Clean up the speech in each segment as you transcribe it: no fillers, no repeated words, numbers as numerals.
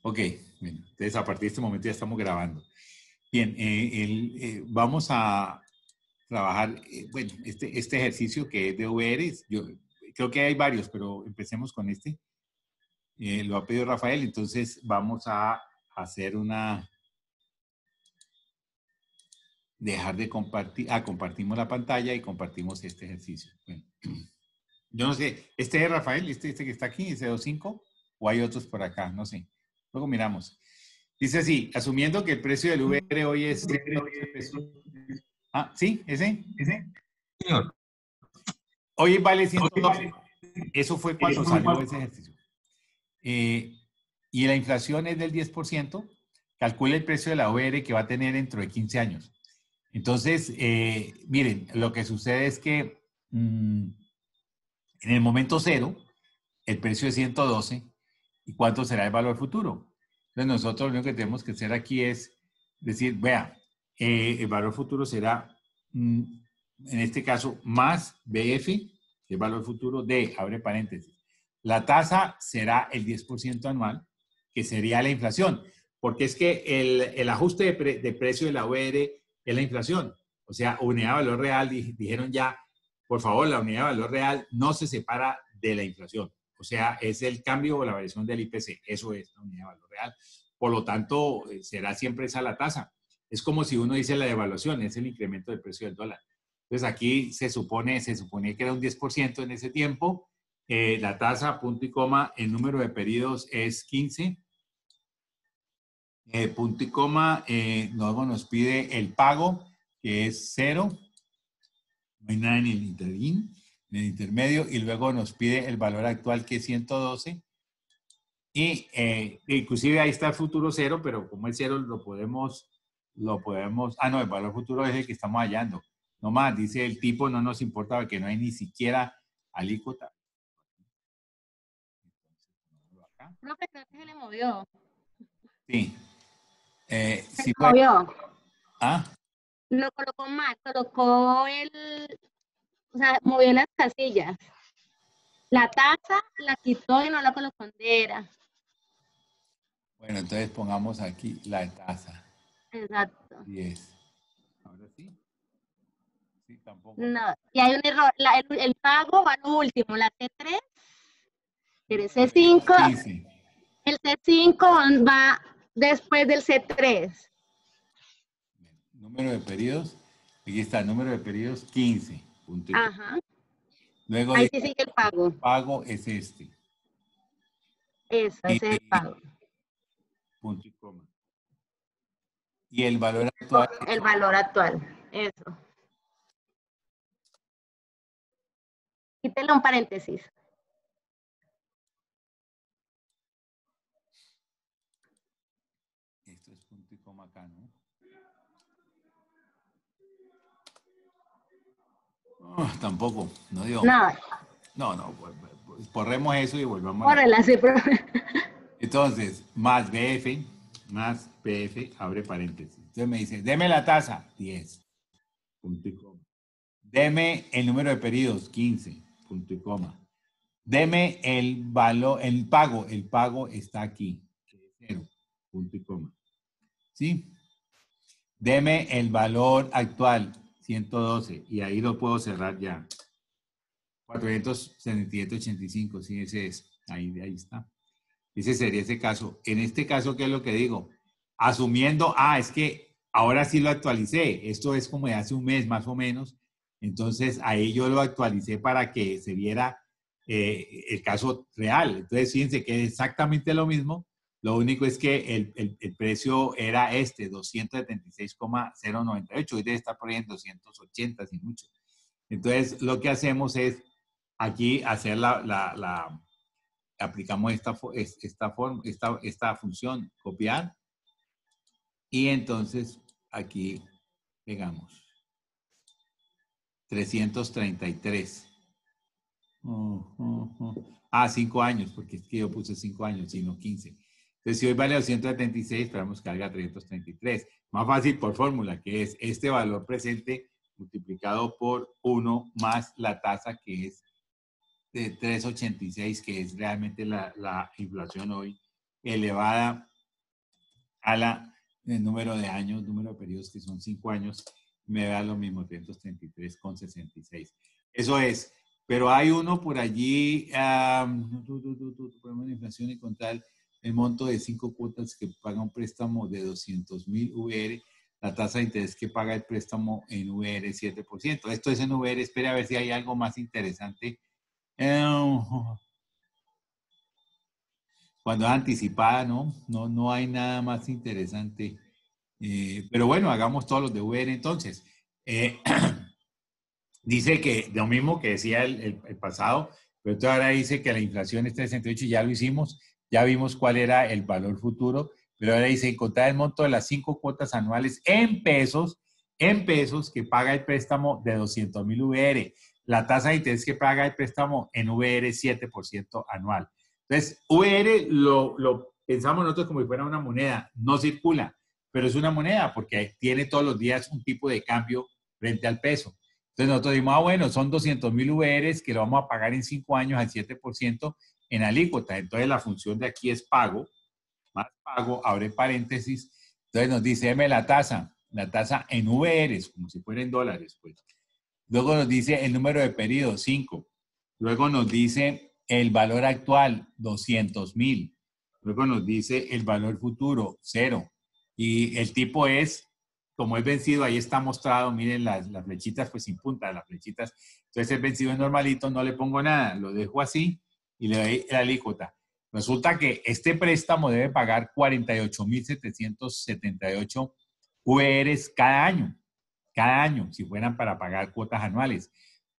Ok, bueno, entonces a partir de este momento ya estamos grabando. Bien, vamos a trabajar, bueno, este ejercicio que es de OVRs. Yo creo que hay varios, pero empecemos con este. Lo ha pedido Rafael, entonces vamos a hacer dejar de compartir, compartimos la pantalla y compartimos este ejercicio. Bueno, yo no sé, ¿este es Rafael? ¿Este que está aquí, ese 2.5? ¿O hay otros por acá? No sé. Luego miramos. Dice así, asumiendo que el precio del VR hoy es 112 pesos. Ah, ¿sí? ¿Ese? Señor. Hoy vale 112. Eso fue cuando salió ese ejercicio. Y la inflación es del 10%, calcula el precio de la OR que va a tener dentro de 15 años. Entonces, miren, lo que sucede es que en el momento cero, el precio es 112. ¿Y cuánto será el valor futuro? Entonces, nosotros lo único que tenemos que hacer aquí es decir, vea, el valor futuro será, en este caso, más BF, que es el valor futuro de, abre paréntesis. La tasa será el 10% anual, que sería la inflación, porque es que el ajuste de precio de la OR es la inflación. O sea, unidad de valor real, dijeron ya, por favor, la unidad de valor real no se separa de la inflación. O sea, es el cambio o la variación del IPC. Eso es la unidad de valor real. Por lo tanto, será siempre esa la tasa. Es como si uno dice la devaluación, es el incremento del precio del dólar. Entonces aquí se supone que era un 10% en ese tiempo. La tasa, punto y coma, el número de periodos es 15. Punto y coma, luego nos pide el pago, que es 0. No hay nada en el interín, en el intermedio, y luego nos pide el valor actual, que es 112. Y inclusive ahí está el futuro 0, pero como el 0 lo podemos, no, el valor futuro es el que estamos hallando. No más, dice el tipo, no nos importa que no hay ni siquiera alícuota. Profe, creo que se le movió. Sí. Se sí le movió. ¿Ah? Lo colocó mal, colocó o sea, movió las casillas. La taza la quitó y no la colocó donde era. Bueno, entonces pongamos aquí la tasa. Exacto. 10. ¿Ahora sí? Sí, tampoco. No, y hay un error. El pago va lo último, la T3, el C5, 15. el C5 va después del C3. Número de periodos. Aquí está, número de periodos 15. Punto. Ajá. Luego Ahí sí sigue el pago. el pago es este. Eso, ese es el pago. Punto y coma. Y el valor actual. El valor actual. Eso. Quítale un paréntesis. Esto es punto y coma acá, ¿no? Tampoco, no digo. No. No, borremos eso y volvamos a la... Entonces, más BF, abre paréntesis. Entonces me dice, deme la tasa, 10, punto y coma. Deme el número de periodos, 15, punto y coma. Deme el valor, el pago está aquí, 0, punto y coma. ¿Sí? Deme el valor actual, 112, y ahí lo puedo cerrar ya. 477.85, sí, ese es. Ahí está. Ese sería ese caso. En este caso, ¿qué es lo que digo? Asumiendo, es que ahora sí lo actualicé. Esto es como de hace un mes más o menos. Entonces, ahí yo lo actualicé para que se viera el caso real. Entonces, fíjense que es exactamente lo mismo. Lo único es que el precio era 276,098. Hoy debe estar por ahí en 280, sin mucho. Entonces, lo que hacemos es aquí hacer aplicamos esta función, copiar, y entonces aquí pegamos 333. 5 años, porque es que yo puse 5 años, sino 15. Entonces, si hoy vale 276, esperamos que haga 333. Más fácil por fórmula, que es este valor presente multiplicado por 1 más la tasa, que es de 386, que es realmente la inflación hoy, elevada el número de años, número de periodos que son 5 años, me da lo mismo, 333,66. Eso es. Pero hay uno por allí, ponemos inflación y con tal, el monto de 5 cuotas que paga un préstamo de 200,000 VR, la tasa de interés que paga el préstamo en VR 7%. Esto es en VR, espere a ver si hay algo más interesante. Cuando es anticipada, no hay nada más interesante. Pero bueno, hagamos todos los de VR entonces. Dice que lo mismo que decía el pasado, pero ahora dice que la inflación está de 68 y ya lo hicimos, ya vimos cuál era el valor futuro, pero ahora dice encontrar el monto de las 5 cuotas anuales en pesos que paga el préstamo de 200,000 VR. La tasa de interés que paga el préstamo en VR 7% anual. Entonces, VR lo pensamos nosotros como si fuera una moneda, no circula, pero es una moneda porque tiene todos los días un tipo de cambio frente al peso. Entonces nosotros dijimos, bueno, son 200,000 VRs que lo vamos a pagar en 5 años al 7% en alícuota. Entonces la función de aquí es pago, más pago, abre paréntesis. Entonces nos dice, deme la tasa en VRs, como si fuera en dólares, pues. Luego nos dice el número de periodos, 5. Luego nos dice el valor actual, 200,000. Luego nos dice el valor futuro, 0. Y el tipo es, como es vencido, ahí está mostrado, miren las flechitas, pues sin punta, las flechitas. Entonces el vencido es normalito, no le pongo nada, lo dejo así y le doy la alícuota. Resulta que este préstamo debe pagar 48,778 VRs cada año, si fueran para pagar cuotas anuales.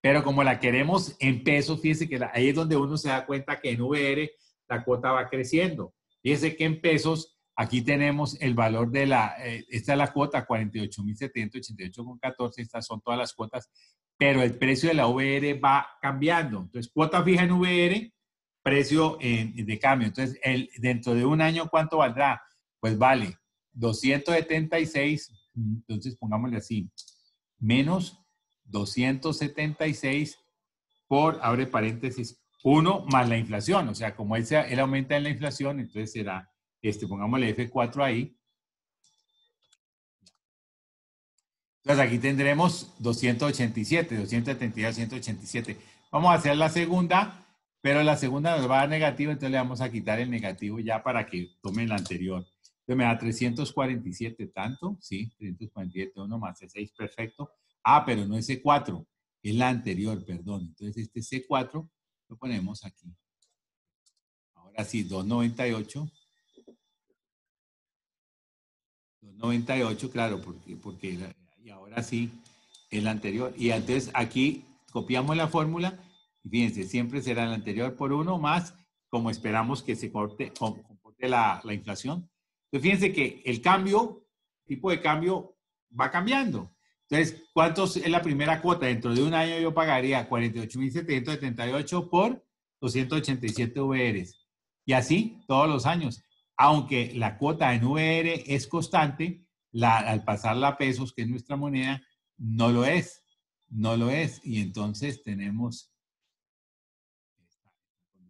Pero como la queremos en pesos, fíjense que ahí es donde uno se da cuenta que en VR la cuota va creciendo. Fíjense que en pesos, aquí tenemos el valor de esta es la cuota, 48,788,14, estas son todas las cuotas, pero el precio de la VR va cambiando. Entonces, cuota fija en VR, precio de cambio. Entonces, dentro de un año, ¿cuánto valdrá? Pues vale 276, entonces pongámosle así, menos 276 por, abre paréntesis, 1 más la inflación. O sea, como él aumenta en la inflación, entonces será, pongámosle F4 ahí. Entonces aquí tendremos 287, 272, 187. Vamos a hacer la segunda, pero la segunda nos va a dar negativo, entonces le vamos a quitar el negativo ya para que tome la anterior. Entonces me da 347, ¿tanto? Sí, 347, 1 más C6, perfecto. Ah, pero no es C4, es la anterior, perdón. Entonces este C4 lo ponemos aquí. Ahora sí, 298. 298, claro, porque y ahora sí, el anterior. Y entonces aquí copiamos la fórmula y fíjense, siempre será el anterior por 1 más, como esperamos que se comporte la inflación. Entonces fíjense que el tipo de cambio va cambiando. Entonces, ¿cuántos es la primera cuota? Dentro de un año yo pagaría 48,778 por 287 VRs. Y así todos los años. Aunque la cuota en VR es constante, al pasarla a pesos, que es nuestra moneda, no lo es. No lo es. Y entonces tenemos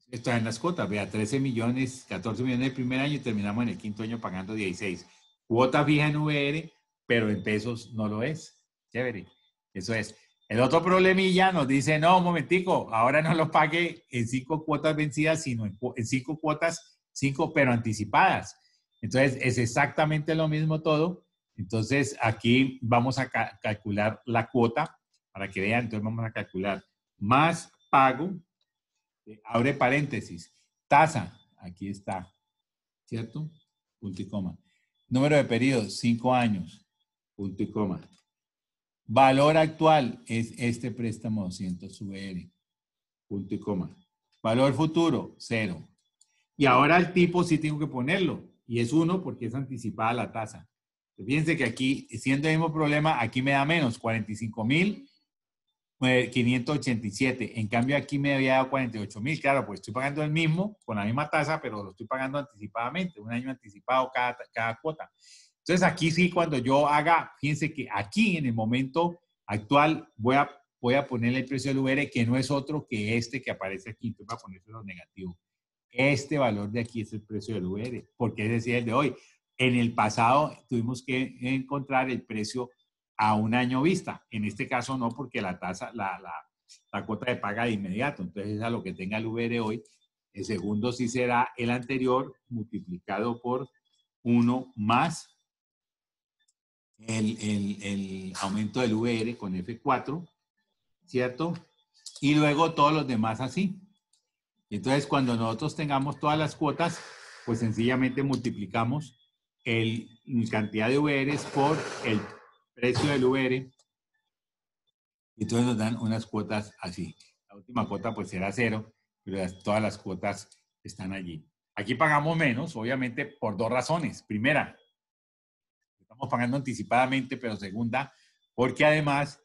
esto en las cuotas. Vea, 13 millones, 14 millones el primer año y terminamos en el quinto año pagando 16. Cuota fija en VR, pero en pesos no lo es. Chévere. Eso es. El otro problemilla nos dice, no, un momentico, ahora no lo pague en 5 cuotas vencidas, sino en 5 cuotas, 5 pero anticipadas. Entonces, es exactamente lo mismo todo. Entonces, aquí vamos a calcular la cuota para que vean. Entonces, vamos a calcular más pago, abre paréntesis, tasa, aquí está, ¿cierto? Punto y coma. Número de periodos, 5 años, punto y coma. Valor actual es este préstamo 200 VR, punto y coma. Valor futuro, 0. Y ahora el tipo sí tengo que ponerlo, y es 1 porque es anticipada la tasa. Fíjense que aquí, siendo el mismo problema, aquí me da menos, 45,587. En cambio, aquí me había dado 48,000. Claro, pues estoy pagando el mismo, con la misma tasa, pero lo estoy pagando anticipadamente, un año anticipado cada cuota. Entonces, aquí sí, cuando yo haga, fíjense que aquí en el momento actual voy a ponerle el precio del VR, que no es otro que este que aparece aquí. Entonces, voy a ponerse los negativos. Este valor de aquí es el precio del VR, porque es decir, el de hoy. en el pasado tuvimos que encontrar el precio a un año vista. En este caso no, porque la tasa, la cuota de paga de inmediato. Entonces, a lo que tenga el VR hoy, el segundo sí será el anterior multiplicado por 1 más el aumento del VR con F4, ¿cierto? Y luego todos los demás así. Entonces, cuando nosotros tengamos todas las cuotas, pues sencillamente multiplicamos la cantidad de VRs por el precio del VR. Y entonces nos dan unas cuotas así. La última cuota pues será 0, pero todas las cuotas están allí. Aquí pagamos menos, obviamente, por 2 razones. Primera, estamos pagando anticipadamente, pero segunda, porque además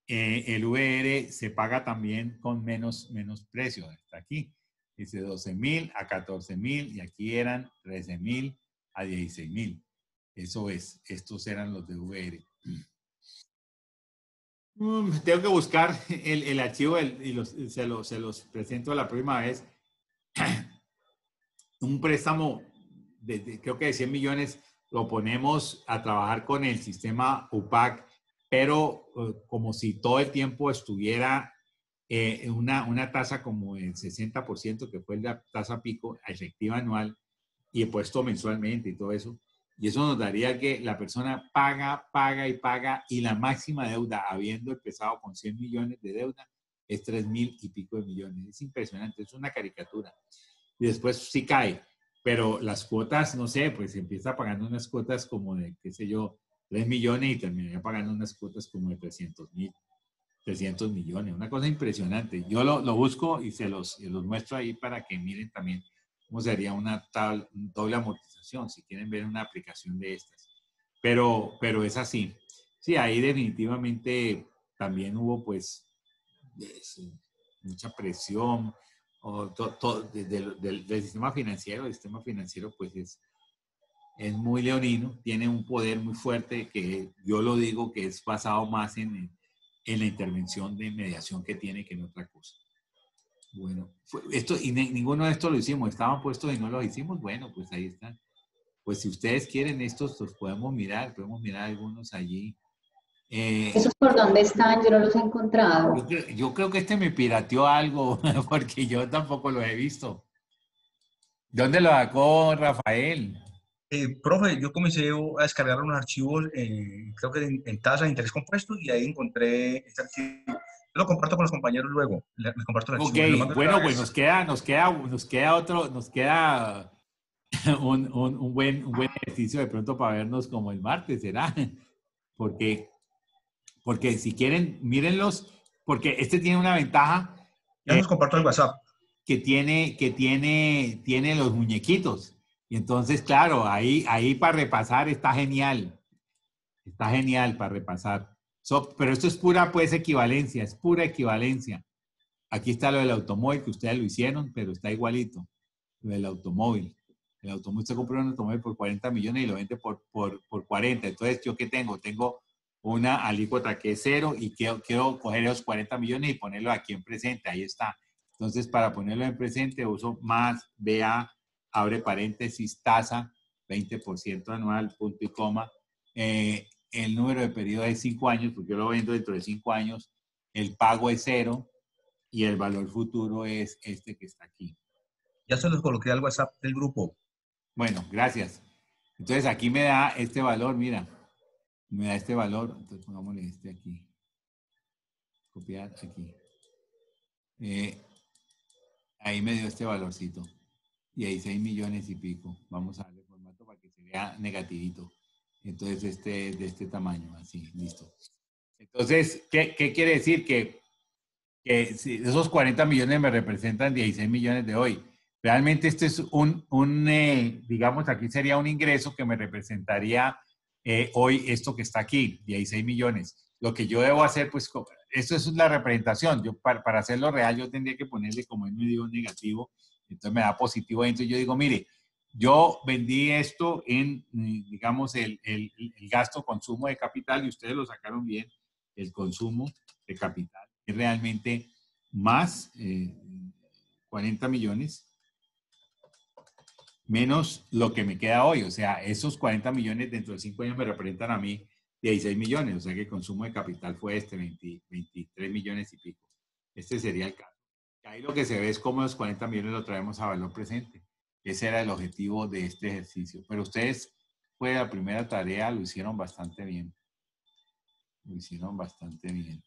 el VR se paga también con menos precio. Está aquí. Dice 12.000 a 14.000 y aquí eran 13.000 a 16.000. Eso es, estos eran los de VR. Tengo que buscar el archivo y se los presento la próxima vez. Un préstamo creo que de 100 millones lo ponemos a trabajar con el sistema UPAC, pero como si todo el tiempo estuviera una tasa como el 60%, que fue la tasa pico efectiva anual y he puesto mensualmente y todo eso. Y eso nos daría que la persona paga y la máxima deuda, habiendo empezado con 100 millones de deuda, es 3.000 y pico de millones. Es impresionante, es una caricatura. Y después sí cae, pero las cuotas, no sé, pues empieza pagando unas cuotas como de, qué sé yo, 3 millones y terminaría pagando unas cuotas como de 300 millones, una cosa impresionante. Yo lo busco y se los muestro ahí para que miren también cómo sería una doble amortización, si quieren ver una aplicación de estas. Pero es así. Sí, ahí definitivamente también hubo pues mucha presión del sistema financiero. El sistema financiero pues es muy leonino, tiene un poder muy fuerte que yo lo digo que es basado más en la intervención de mediación que tiene que en otra cosa. Bueno, esto, y ninguno de estos lo hicimos, estaban puestos y no los hicimos, bueno, pues ahí están. Pues si ustedes quieren estos, los podemos mirar algunos allí. ¿Esos por dónde están? Yo no los he encontrado. Yo creo que este me pirateó algo, porque yo tampoco los he visto. ¿Dónde lo sacó Rafael? Profe, yo comencé a descargar unos archivos, creo que en tasa de interés compuesto, y ahí encontré este archivo. Yo lo comparto con los compañeros luego. Les comparto el Ok, archivo. Lo mando bueno, otra pues vez. nos queda otro, nos queda un buen ejercicio de pronto para vernos como el martes, ¿será? Porque, porque si quieren, mírenlos, porque este tiene una ventaja Ya los comparto al WhatsApp. que tiene los muñequitos. Y entonces, claro, ahí para repasar está genial para repasar. Pero esto es pura, pues, equivalencia, es pura equivalencia. Aquí está lo del automóvil, que ustedes lo hicieron, pero está igualito, lo del automóvil. El automóvil, usted compró un automóvil por 40 millones y lo vende por 40. Entonces, ¿yo qué tengo? Tengo una alícuota que es 0 y quiero coger esos 40 millones y ponerlo aquí en presente. Ahí está. Entonces, para ponerlo en presente, uso más BA, abre paréntesis, tasa, 20% anual, punto y coma. El número de periodo es 5 años, porque yo lo vendo dentro de 5 años. El pago es 0 y el valor futuro es este que está aquí. Ya se los coloqué al WhatsApp del grupo. Bueno, gracias. Entonces aquí me da este valor, mira, me da este valor, entonces pongámosle este aquí. Copiar aquí. Ahí me dio este valorcito. Y ahí 6 millones y pico. Vamos a darle formato para que se vea negativito. Entonces este es de este tamaño, así, listo. Entonces, ¿qué quiere decir? Que si esos 40 millones me representan 16 millones de hoy. Realmente este es digamos, aquí sería un ingreso que me representaría hoy esto que está aquí, 16 millones. Lo que yo debo hacer, pues, esto es la representación. Yo, para hacerlo real, yo tendría que ponerle, como él me dio negativo, entonces me da positivo. Entonces yo digo, mire, yo vendí esto en, digamos, el gasto consumo de capital y ustedes lo sacaron bien, el consumo de capital. Es realmente más 40 millones menos lo que me queda hoy. O sea, esos 40 millones dentro de 5 años me representan a mí 16 millones. O sea que el consumo de capital fue 23 millones y pico. Este sería el caso. Ahí lo que se ve es cómo los 40 millones lo traemos a valor presente. Ese era el objetivo de este ejercicio. Pero ustedes, fue la primera tarea, lo hicieron bastante bien. Lo hicieron bastante bien.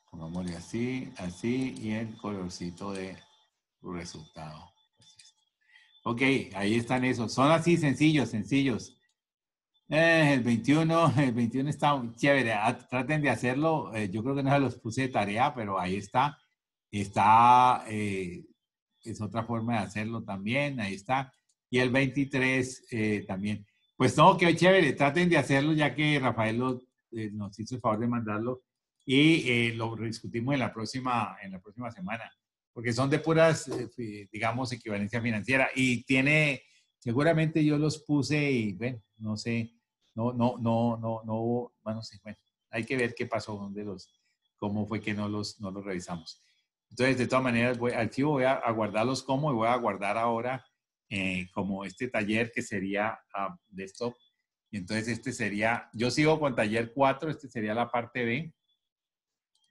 Pongámosle así, así, y el colorcito de resultado. Ok, ahí están esos. Son así sencillos, sencillos. El 21 está chévere. Traten de hacerlo. Yo creo que no se los puse de tarea, pero ahí está. Es otra forma de hacerlo también. Ahí está. Y el 23 también. Pues no, qué chévere. Traten de hacerlo ya que Rafael nos hizo el favor de mandarlo. Y lo discutimos en la próxima semana. Porque son de puras, digamos, equivalencia financiera. Y seguramente yo los puse y, bueno, no sé. Bueno, sí, bueno, hay que ver qué pasó, cómo fue que no los revisamos. Entonces, de todas maneras, archivo, voy a guardarlos como, y voy a guardar ahora como este taller que sería desktop. Y entonces este sería, yo sigo con taller 4, este sería la parte B.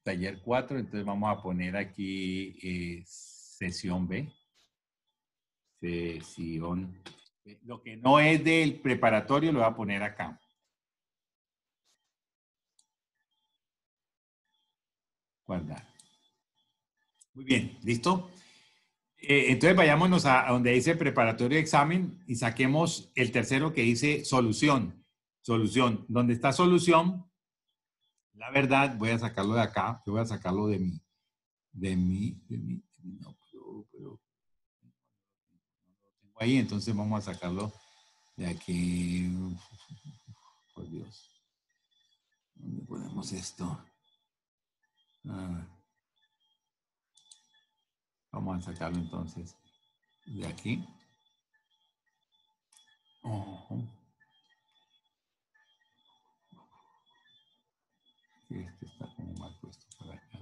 Taller 4, entonces vamos a poner aquí sesión B. Sesión B. Lo que no es del preparatorio lo voy a poner acá. Guardar. Muy bien, ¿listo? Entonces vayámonos a donde dice preparatorio de examen y saquemos el tercero que dice solución. Solución. Donde está solución, la verdad, voy a sacarlo de acá. Yo voy a sacarlo de mi, no, pero no lo tengo ahí, entonces vamos a sacarlo de aquí. Por Dios. ¿Dónde ponemos esto? Vamos a sacarlo entonces de aquí. Este está como mal puesto por acá.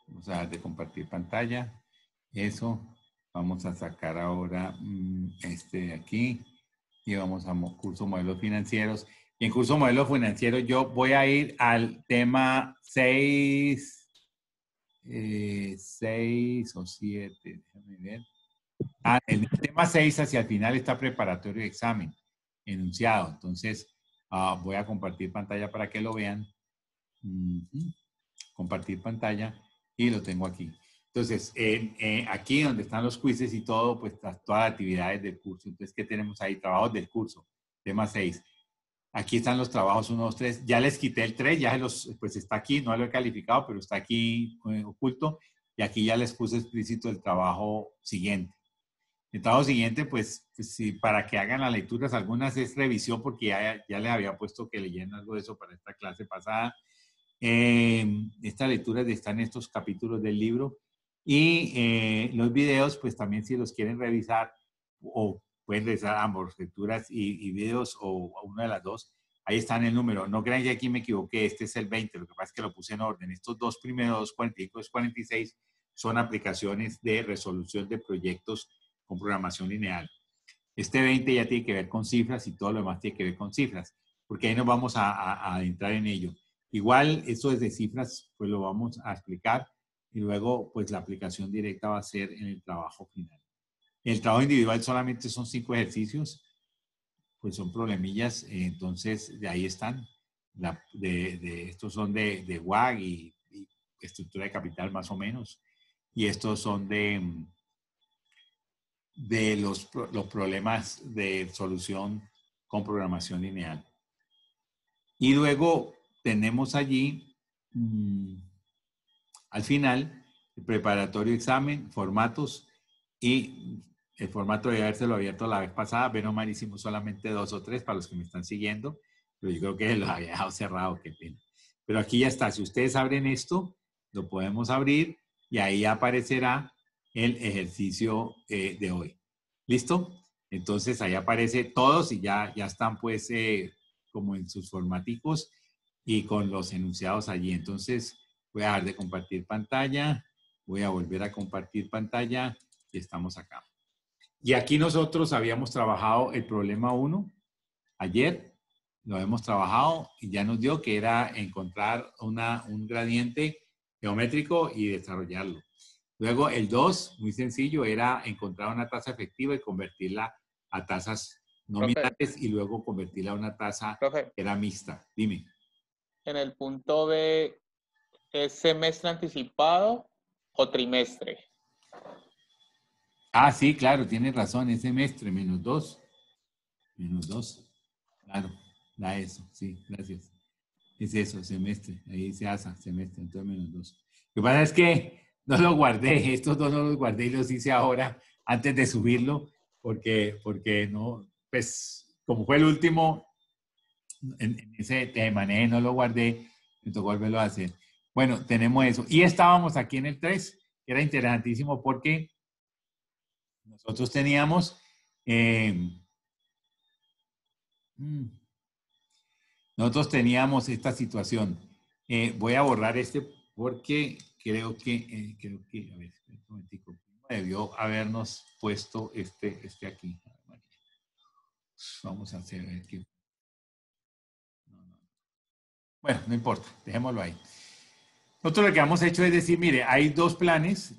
Vamos a dar de compartir pantalla. Eso. Vamos a sacar ahora este de aquí. Y vamos a curso modelos financieros. Y en curso modelos financieros yo voy a ir al tema 6 o 7. Déjame ver. En el tema 6 hacia el final está preparatorio de examen, enunciado. Entonces, voy a compartir pantalla para que lo vean. Compartir pantalla y lo tengo aquí. Entonces, aquí donde están los quizzes y todo, pues todas las actividades del curso. Entonces, ¿qué tenemos ahí? Trabajos del curso, tema 6. Aquí están los trabajos 1, 2, 3. Ya les quité el 3, pues está aquí, no lo he calificado, pero está aquí oculto. Y aquí ya les puse explícito el trabajo siguiente. El trabajo siguiente, pues sí, para que hagan las lecturas, algunas es revisión, porque ya les había puesto que leyeran algo de eso para esta clase pasada. Estas lecturas están en estos capítulos del libro. Y los videos, pues también si los quieren revisar, o pueden revisar ambos, lecturas y videos, o una de las dos, ahí están el número. No crean que aquí me equivoqué, este es el 20, lo que pasa es que lo puse en orden. Estos dos primeros, 45 y 46, son aplicaciones de resolución de proyectos con programación lineal. Este 20 ya tiene que ver con cifras y todo lo demás tiene que ver con cifras, porque ahí nos vamos a adentrar en ello. Igual, esto desde cifras, pues lo vamos a explicar y luego, pues la aplicación directa va a ser en el trabajo final. El trabajo individual solamente son 5 ejercicios, pues son problemillas, entonces de ahí están. Estos son de WAG y estructura de capital más o menos, y estos son de los problemas de solución con programación lineal. Y luego tenemos allí, al final, el preparatorio examen, formatos, y el formato de habérselo abierto la vez pasada. Menos mal hicimos solamente 2 o 3 para los que me están siguiendo, pero yo creo que lo había dejado cerrado, qué pena. Pero aquí ya está. Si ustedes abren esto, lo podemos abrir y ahí aparecerá el ejercicio de hoy. ¿Listo? Entonces ahí aparece todos y ya están pues como en sus formaticos y con los enunciados allí. Entonces voy a dar de compartir pantalla, voy a volver a compartir pantalla y estamos acá. Y aquí nosotros habíamos trabajado el problema 1 ayer, lo hemos trabajado y ya nos dio que era encontrar un gradiente geométrico y desarrollarlo. Luego el 2, muy sencillo, era encontrar una tasa efectiva y convertirla a tasas nominales, profe, y luego convertirla a una tasa, profe, que era mixta. Dime. En el punto B, ¿es semestre anticipado o trimestre? Ah, sí, claro, tienes razón, es semestre, menos 2. Menos 2. Claro, da eso, sí, gracias. Es eso, semestre. Ahí dice ASA, semestre, entonces menos 2. Lo que pasa es que no lo guardé, estos dos no los guardé y los hice ahora, antes de subirlo, porque no, pues, como fue el último, en ese te manejé, no lo guardé, me tocó volverlo a hacer. Bueno, tenemos eso. Y estábamos aquí en el 3, que era interesantísimo porque nosotros teníamos... nosotros teníamos esta situación. Voy a borrar este porque creo que a ver, un momentico, debió habernos puesto este aquí. Vamos a hacer aquí. Bueno, no importa, dejémoslo ahí. Nosotros lo que hemos hecho es decir, mire, hay dos planes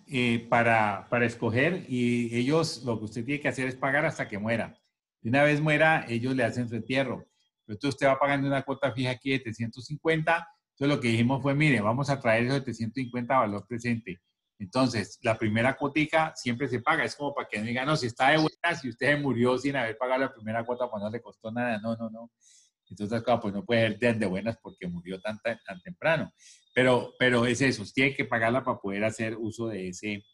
para escoger y ellos, lo que usted tiene que hacer es pagar hasta que muera. Y una vez muera, ellos le hacen su entierro. Entonces usted va pagando una cuota fija aquí de 750. Entonces lo que dijimos fue, mire, vamos a traer esos 750 a valor presente. Entonces, la primera cuotica siempre se paga. Es como para que no digan, no, si está de buenas, si usted murió sin haber pagado la primera cuota, pues no le costó nada. No, no, no. Entonces, claro, pues no puede ser de buenas porque murió tan temprano. Pero es eso, tiene que pagarla para poder hacer uso de ese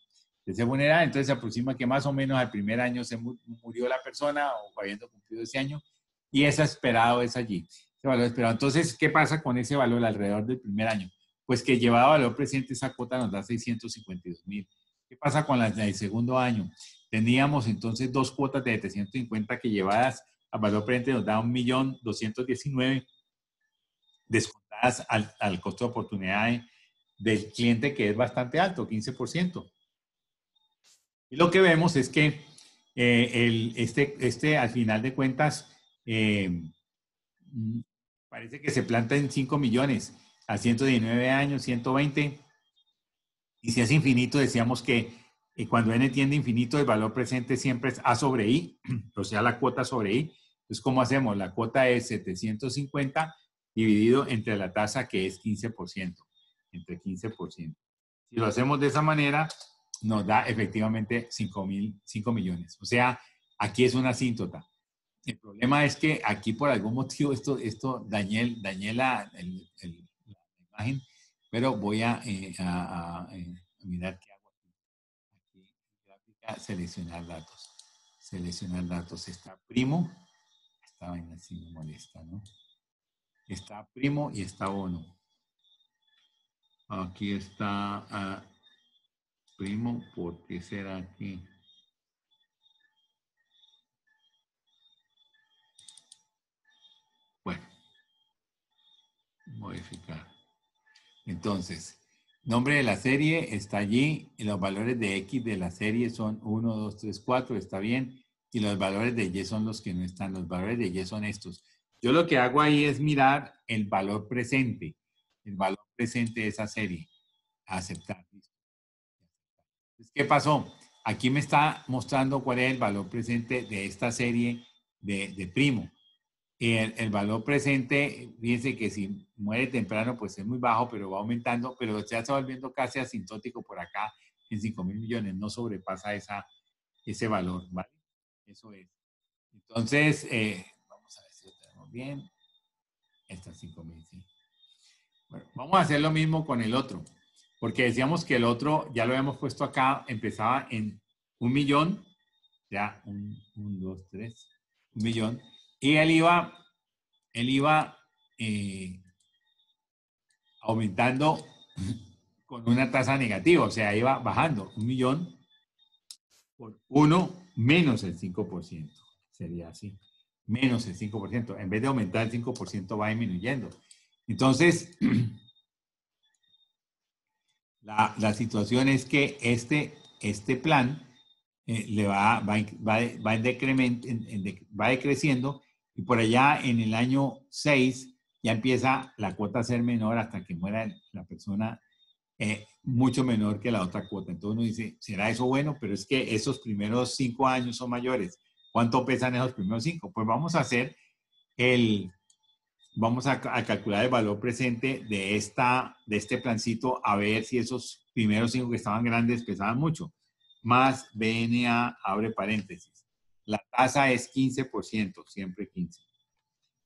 funeral. Entonces se aproxima que más o menos al primer año se murió la persona o habiendo cumplido ese año y ese esperado es allí. Ese valor esperado. Entonces, ¿qué pasa con ese valor alrededor del primer año? Pues que llevado a valor presente esa cuota nos da 652,000. ¿Qué pasa con la del segundo año? Teníamos entonces dos cuotas de 750 que llevadas a valor presente nos da 1.219.000 descontadas al costo de oportunidad del cliente, que es bastante alto, 15%. Y lo que vemos es que al final de cuentas parece que se planta en 5 millones a 119 años, 120. Y si es infinito, decíamos que cuando n tiende a infinito, el valor presente siempre es A sobre I, o sea, la cuota sobre I. Entonces, ¿cómo hacemos? La cuota es 750 dividido entre la tasa, que es 15%, entre 15%. Si lo hacemos de esa manera, nos da efectivamente 5 millones. O sea, aquí es una asíntota. El problema es que aquí por algún motivo esto dañé la imagen, pero voy a mirar qué hago aquí. Aquí, gráfica, seleccionar datos. Seleccionar datos. Está primo. Esta vaina así me molesta, ¿no? Está primo y está bono. Aquí está primo. ¿Por qué será aquí? Bueno, modificar. Entonces, nombre de la serie está allí y los valores de X de la serie son 1, 2, 3, 4, está bien. Y los valores de Y son los que no están. Los valores de Y son estos. Yo lo que hago ahí es mirar el valor presente. El valor presente de esa serie. Aceptar. Entonces, ¿qué pasó? Aquí me está mostrando cuál es el valor presente de esta serie de primo. El valor presente, fíjense que si muere temprano, pues es muy bajo, pero va aumentando, pero ya está volviendo casi asintótico por acá en 5,000 millones. No sobrepasa ese valor, ¿vale? Eso es. Entonces, vamos a ver si lo tenemos bien. Esta 5,000, sí. Bueno, vamos a hacer lo mismo con el otro, porque decíamos que el otro, ya lo habíamos puesto acá, empezaba en 1 millón, ya, 1, 2, 3, 1 millón, y él iba aumentando con una tasa negativa, o sea, iba bajando 1 millón por 1 menos el 5%. sería así. Menos el 5%. En vez de aumentar el 5%, va disminuyendo. Entonces, la situación es que este plan va decreciendo y por allá en el año 6 ya empieza la cuota a ser menor hasta que muera la persona, mucho menor que la otra cuota. Entonces uno dice, ¿será eso bueno? Pero es que esos primeros 5 años son mayores. ¿Cuánto pesan esos primeros 5? Pues vamos a hacer vamos a calcular el valor presente de este plancito a ver si esos primeros 5 que estaban grandes pesaban mucho. Más BNA, abre paréntesis. La tasa es 15%, siempre 15.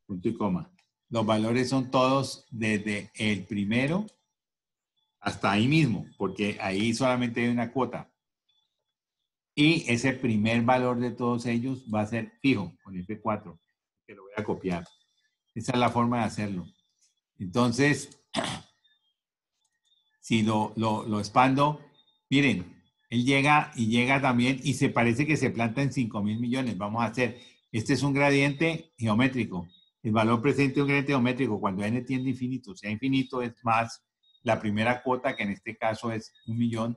Punto y coma. Los valores son todos desde el primero hasta ahí mismo, porque ahí solamente hay una cuota. Y ese primer valor de todos ellos va a ser fijo, con F4, que lo voy a copiar. Esa es la forma de hacerlo. Entonces, si lo expando, miren, él llega también y se parece que se planta en 5.000 millones. Vamos a hacer, este es un gradiente geométrico. El valor presente es un gradiente geométrico. Cuando n tiende a infinito, sea infinito es más la primera cuota, que en este caso es 1 millón,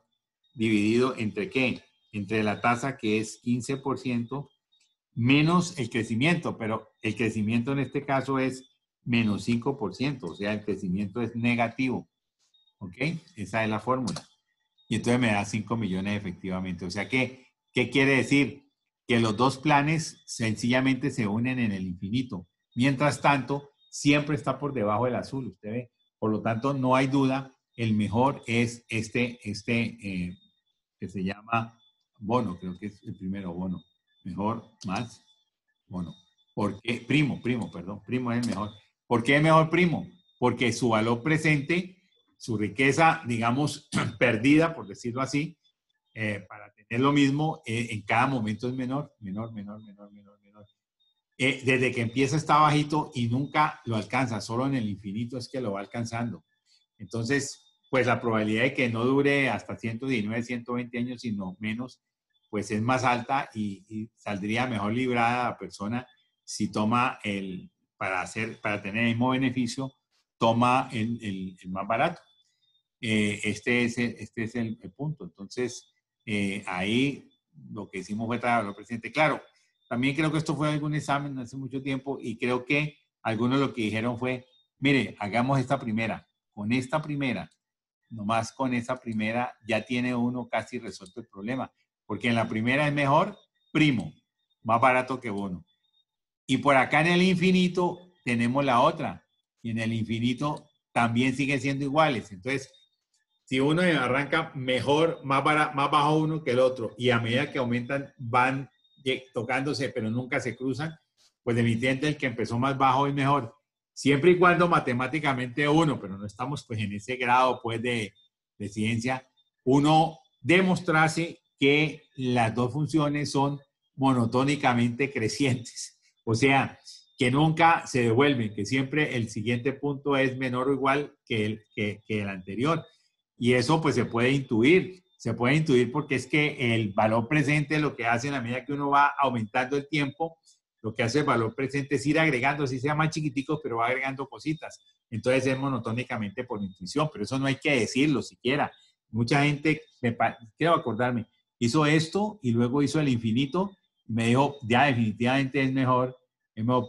dividido entre ¿qué? Entre la tasa, que es 15%, menos el crecimiento, pero el crecimiento en este caso es menos 5%, o sea, el crecimiento es negativo. ¿Ok? Esa es la fórmula. Y entonces me da 5 millones efectivamente. O sea, ¿qué quiere decir? Que los dos planes sencillamente se unen en el infinito. Mientras tanto, siempre está por debajo del azul, usted ve. Por lo tanto, no hay duda, el mejor es que se llama bono, creo que es el primero, bono. Mejor más bono. ¿Por qué? Primo es el mejor. ¿Por qué es mejor primo? Porque su valor presente, su riqueza, digamos, perdida, por decirlo así, para tener lo mismo, en cada momento es menor. Desde que empieza está bajito y nunca lo alcanza, solo en el infinito es que lo va alcanzando. Entonces, pues la probabilidad de que no dure hasta 119, 120 años, sino menos, pues es más alta y saldría mejor librada la persona si toma para tener el mismo beneficio, toma el más barato. Este es el punto. Entonces, ahí lo que hicimos fue trabajar al presidente. Claro, también creo que esto fue algún examen hace mucho tiempo y creo que algunos lo que dijeron fue, mire, hagamos esta primera. Con esta primera, nomás con esa primera, ya tiene uno casi resuelto el problema. Porque en la primera es mejor primo, más barato que bono. Y por acá en el infinito tenemos la otra. Y en el infinito también siguen siendo iguales. Entonces, si uno arranca mejor, más bajo uno que el otro, y a medida que aumentan van tocándose, pero nunca se cruzan, pues definitivamente el que empezó más bajo es mejor. Siempre y cuando matemáticamente uno, pero no estamos pues en ese grado pues de ciencia, uno demostrase que las dos funciones son monotónicamente crecientes. O sea, que nunca se devuelven, que siempre el siguiente punto es menor o igual que el anterior. Y eso pues se puede intuir porque es que el valor presente lo que hace en la medida que uno va aumentando el tiempo, lo que hace el valor presente es ir agregando, así sea más chiquitico, pero va agregando cositas. Entonces es monotónicamente por intuición, pero eso no hay que decirlo siquiera. Mucha gente, quiero acordarme, hizo esto y luego hizo el infinito y me dijo, ya definitivamente es mejor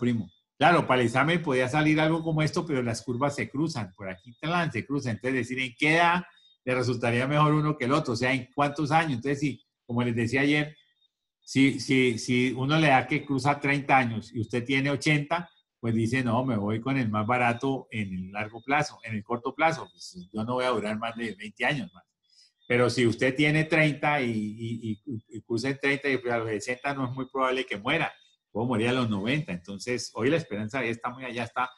primo. Claro, para el examen podía salir algo como esto, pero las curvas se cruzan, por aquí se cruzan. Entonces, decir en qué edad le resultaría mejor uno que el otro, o sea, en cuántos años. Entonces, si, como les decía ayer, si uno le da que cruza 30 años y usted tiene 80, pues dice, no, me voy con el más barato en el largo plazo, en el corto plazo, pues yo no voy a durar más de 20 años más. Pero si usted tiene 30 y cruza en 30 y a los 60 no es muy probable que muera. Puedo morir a los 90. Entonces, hoy la esperanza de vida está muy allá, está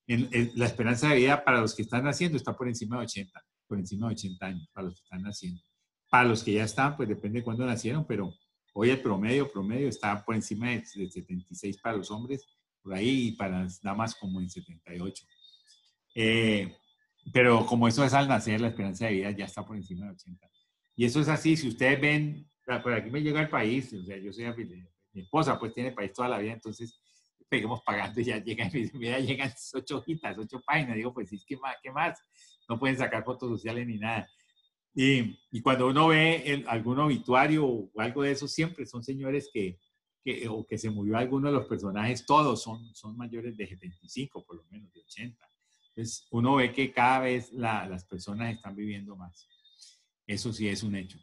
la esperanza de vida para los que están naciendo está por encima de 80, por encima de 80 años, para los que están naciendo. Para los que ya están, pues depende de cuándo nacieron, pero hoy el promedio está por encima de 76 para los hombres, por ahí, y para las damas como en 78. Pero como eso es al nacer, la esperanza de vida ya está por encima de 80. Y eso es así, si ustedes ven, por aquí me llega el país, o sea, yo soy afiliado mi esposa pues tiene país toda la vida, entonces peguemos pagando y ya llegan, y me dice, mira, llegan 8 hojitas, 8 páginas. Digo, pues sí, ¿qué más? No pueden sacar fotos sociales ni nada. Y cuando uno ve algún obituario o algo de eso, siempre son señores o que se murió alguno de los personajes, todos son mayores de 75, por lo menos de 80. Entonces, uno ve que cada vez las personas están viviendo más. Eso sí es un hecho.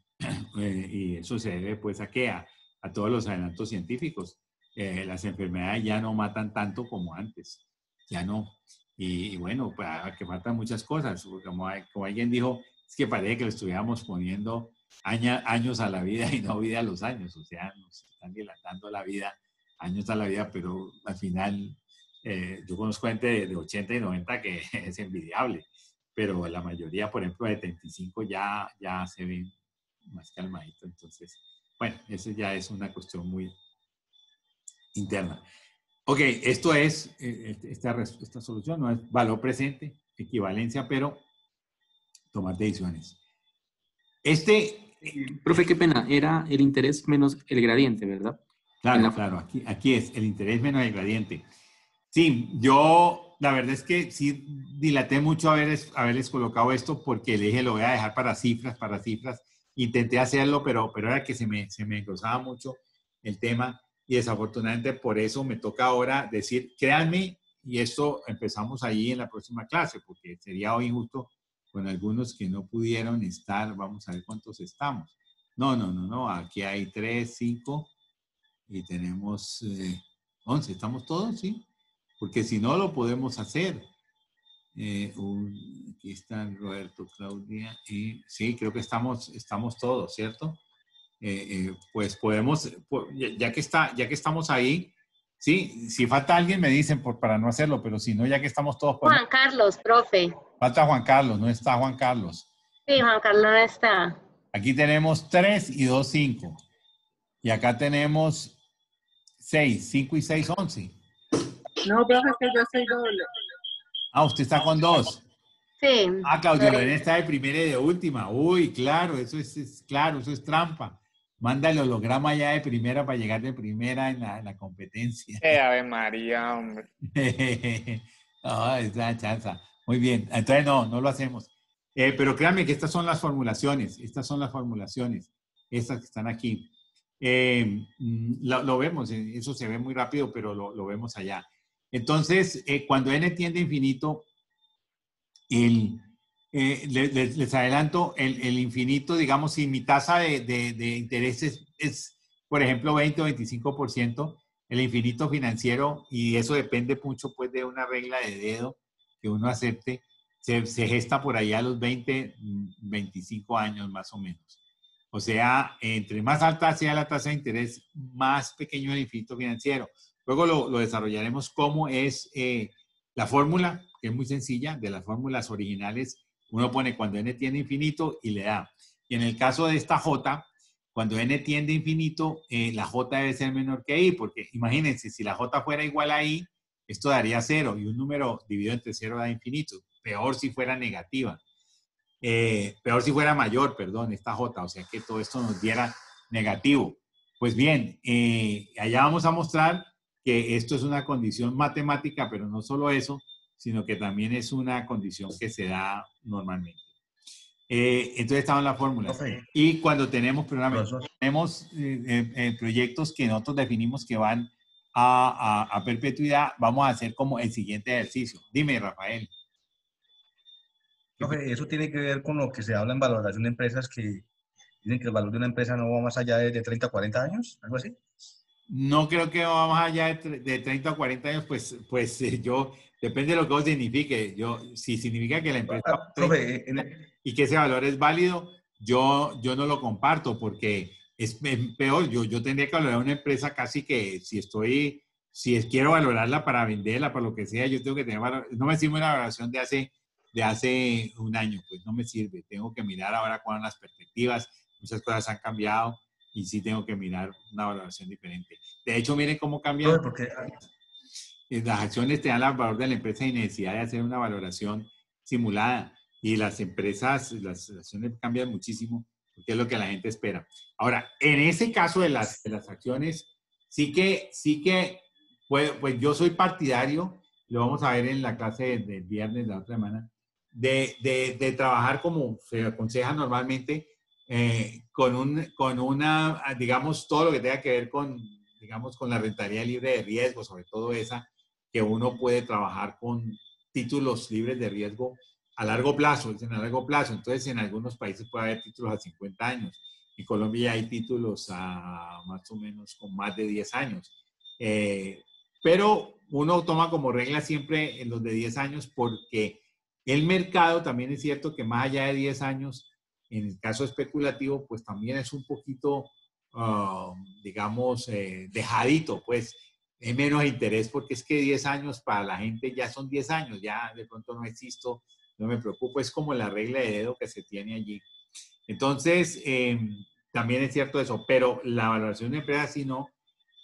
Y eso se debe pues a todos los adelantos científicos. Las enfermedades ya no matan tanto como antes. Ya no. Y bueno, pues, que matan muchas cosas. Como alguien dijo, es que parece que le estuviéramos poniendo años a la vida y no vida a los años. O sea, nos están dilatando la vida, años a la vida, pero al final, yo conozco gente de 80 y 90 que es envidiable, pero la mayoría, por ejemplo, de 35 ya se ven más calmadito. Entonces, bueno, eso ya es una cuestión muy interna. Ok, esto es, esta solución no es valor presente, equivalencia, pero tomar decisiones. Profe, qué pena, era el interés menos el gradiente, ¿verdad? Claro, aquí es el interés menos el gradiente. Sí, yo la verdad es que sí dilaté mucho haberles colocado esto porque le dije lo voy a dejar para cifras. Intenté hacerlo, pero era que se me engrosaba mucho el tema y desafortunadamente por eso me toca ahora decir, créanme, y esto empezamos ahí en la próxima clase porque sería hoy injusto con algunos que no pudieron estar. Vamos a ver cuántos estamos. No, aquí hay 3, 5 y tenemos 11. ¿Estamos todos? Sí. Porque si no lo podemos hacer. Aquí están Roberto, Claudia y sí, creo que estamos todos, ¿cierto? Pues podemos, ya que estamos ahí, sí, si falta alguien me dicen para no hacerlo, pero si no, ya que estamos todos. Juan Carlos, profe. Falta Juan Carlos, no está Juan Carlos. Sí, Juan Carlos no está. Aquí tenemos 3 y 2, 5. Y acá tenemos 6, 5 y 6, 11. No, profe, es que yo soy doble. Usted está con 2. Sí. Claudio Lorena está de primera y de última. Uy, claro, eso es claro, eso es trampa. Manda el holograma ya de primera para llegar de primera en la competencia. Ave María, hombre. Es la chanza. Muy bien, entonces no lo hacemos. Pero créanme que estas son las formulaciones, estas que están aquí. Lo vemos, eso se ve muy rápido, pero lo vemos allá. Entonces, cuando n tiende a infinito, les adelanto, el infinito, digamos, si mi tasa de interés es, por ejemplo, 20 o 25%, el infinito financiero, y eso depende mucho pues de una regla de dedo que uno acepte, se gesta por allá a los 20, 25 años más o menos. O sea, entre más alta sea la tasa de interés, más pequeño el infinito financiero. Luego lo desarrollaremos cómo es la fórmula, que es muy sencilla, de las fórmulas originales. Uno pone cuando n tiende a infinito y le da. Y en el caso de esta j, cuando n tiende a infinito, la j debe ser menor que i, porque imagínense, si la j fuera igual a i, esto daría 0, y un número dividido entre 0 da infinito. Peor si fuera negativa. Peor si fuera mayor, perdón, esta j, o sea que todo esto nos diera negativo. Pues bien, allá vamos a mostrar que esto es una condición matemática, pero no solo eso, sino que también es una condición que se da normalmente. Entonces estaban las fórmulas. Okay. Y cuando tenemos programas, tenemos proyectos que nosotros definimos que van a perpetuidad, vamos a hacer como el siguiente ejercicio. Dime, Rafael. Okay, eso tiene que ver con lo que se habla en valoración de empresas, que dicen que el valor de una empresa no va más allá de 30 a 40 años, algo así. No creo que va más allá de 30 o 40 años, pues yo, depende de lo que eso signifique. Si significa que la empresa y que ese valor es válido, yo no lo comparto porque es peor. Yo tendría que valorar una empresa casi que si quiero valorarla para venderla, para lo que sea, yo tengo que tener valor. No me sirve una valoración de hace un año, pues no me sirve. Tengo que mirar ahora cuáles son las perspectivas, muchas cosas han cambiado. Y sí tengo que mirar una valoración diferente. De hecho, miren cómo cambian. Porque las acciones te dan el valor de la empresa y necesidad de hacer una valoración simulada. Y las empresas, las acciones cambian muchísimo porque es lo que la gente espera. Ahora, en ese caso de las acciones sí que pues yo soy partidario, lo vamos a ver en la clase del viernes de la otra semana, de trabajar como se aconseja normalmente, con una, digamos, todo lo que tenga que ver con, digamos, con la rentabilidad libre de riesgo, sobre todo esa, que uno puede trabajar con títulos libres de riesgo a largo plazo, dicen a largo plazo. Entonces, en algunos países puede haber títulos a 50 años. En Colombia hay títulos a más o menos con más de 10 años. Pero uno toma como regla siempre en los de 10 años porque el mercado también es cierto que más allá de 10 años, en el caso especulativo, pues también es un poquito, digamos, dejadito, pues hay menos interés porque es que 10 años para la gente ya son 10 años, ya de pronto no existo, no me preocupo, es como la regla de dedo que se tiene allí. Entonces, también es cierto eso, pero la valoración de empresa, si no,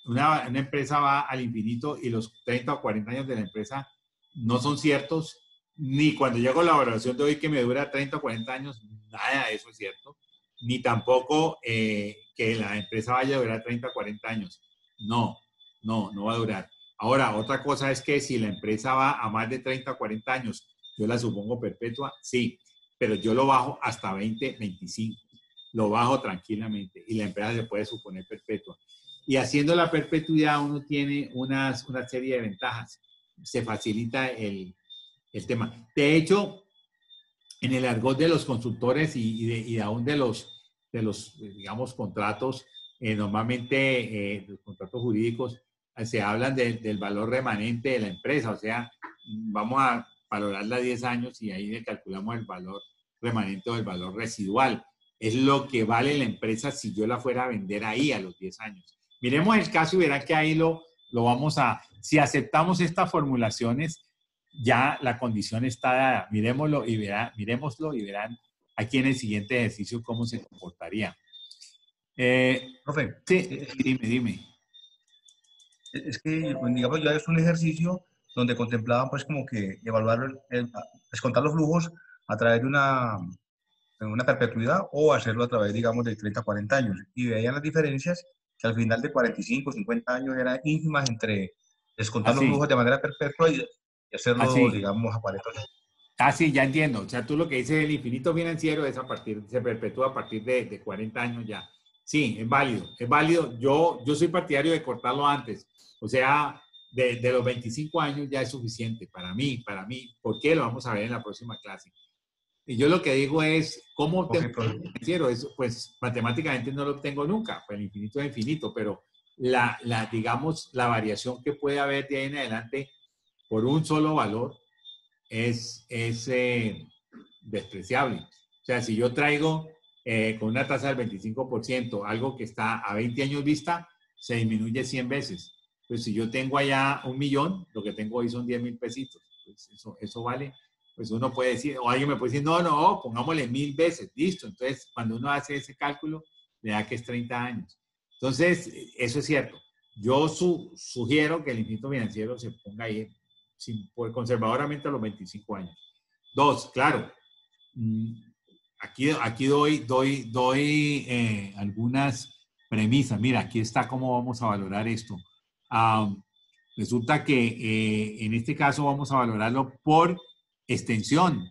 una empresa va al infinito y los 30 o 40 años de la empresa no son ciertos, ni cuando llego a la valoración de hoy que me dura 30 o 40 años, nada de eso es cierto, ni tampoco que la empresa vaya a durar 30 o 40 años. No va a durar. Ahora, otra cosa es que si la empresa va a más de 30 o 40 años, yo la supongo perpetua, sí, pero yo lo bajo hasta 20, 25. Lo bajo tranquilamente y la empresa se puede suponer perpetua. Y haciendo la perpetuidad uno tiene una serie de ventajas. Se facilita el tema. De hecho, en el argot de los consultores y aún de los, digamos, contratos, normalmente los contratos jurídicos se hablan del valor remanente de la empresa. O sea, vamos a valorarla a 10 años y ahí le calculamos el valor remanente o el valor residual. Es lo que vale la empresa si yo la fuera a vender ahí a los 10 años. Miremos el caso y verán que ahí lo vamos a, si aceptamos estas formulaciones, ya la condición está dada. Miremoslo y verán aquí en el siguiente ejercicio cómo se comportaría. Profe, Sí, dime. es que, digamos, ya es un ejercicio donde contemplaban, pues, como que evaluar, descontar los flujos a través de una perpetuidad o hacerlo a través, digamos, de 30 a 40 años. Y veían las diferencias que al final de 45, 50 años eran ínfimas entre descontar los flujos de manera perpetua y hacerlo, digamos, a Pareto. Sí, ya entiendo. O sea, tú lo que dices, el infinito financiero es se perpetúa a partir de 40 años ya. Sí, es válido, es válido. Yo soy partidario de cortarlo antes. O sea, de los 25 años ya es suficiente para mí. ¿Por qué? Lo vamos a ver en la próxima clase. Y yo lo que digo es, ¿cómo obtengo el financiero? Eso, pues matemáticamente no lo obtengo nunca, pues el infinito es infinito, pero digamos, la variación que puede haber de ahí en adelante por un solo valor es despreciable. O sea, si yo traigo con una tasa del 25% algo que está a 20 años vista, se disminuye 100 veces. Pues si yo tengo allá 1.000.000, lo que tengo hoy son 10.000 pesitos. Pues eso vale. Pues uno puede decir, o alguien me puede decir, no, pongámosle 1.000 veces, listo. Entonces, cuando uno hace ese cálculo, le da que es 30 años. Entonces, eso es cierto. Yo sugiero que el infinito financiero se ponga ahí conservadoramente a los 25 años. Dos, claro, aquí doy algunas premisas. Mira, aquí está cómo vamos a valorar esto. Resulta que en este caso vamos a valorarlo por extensión.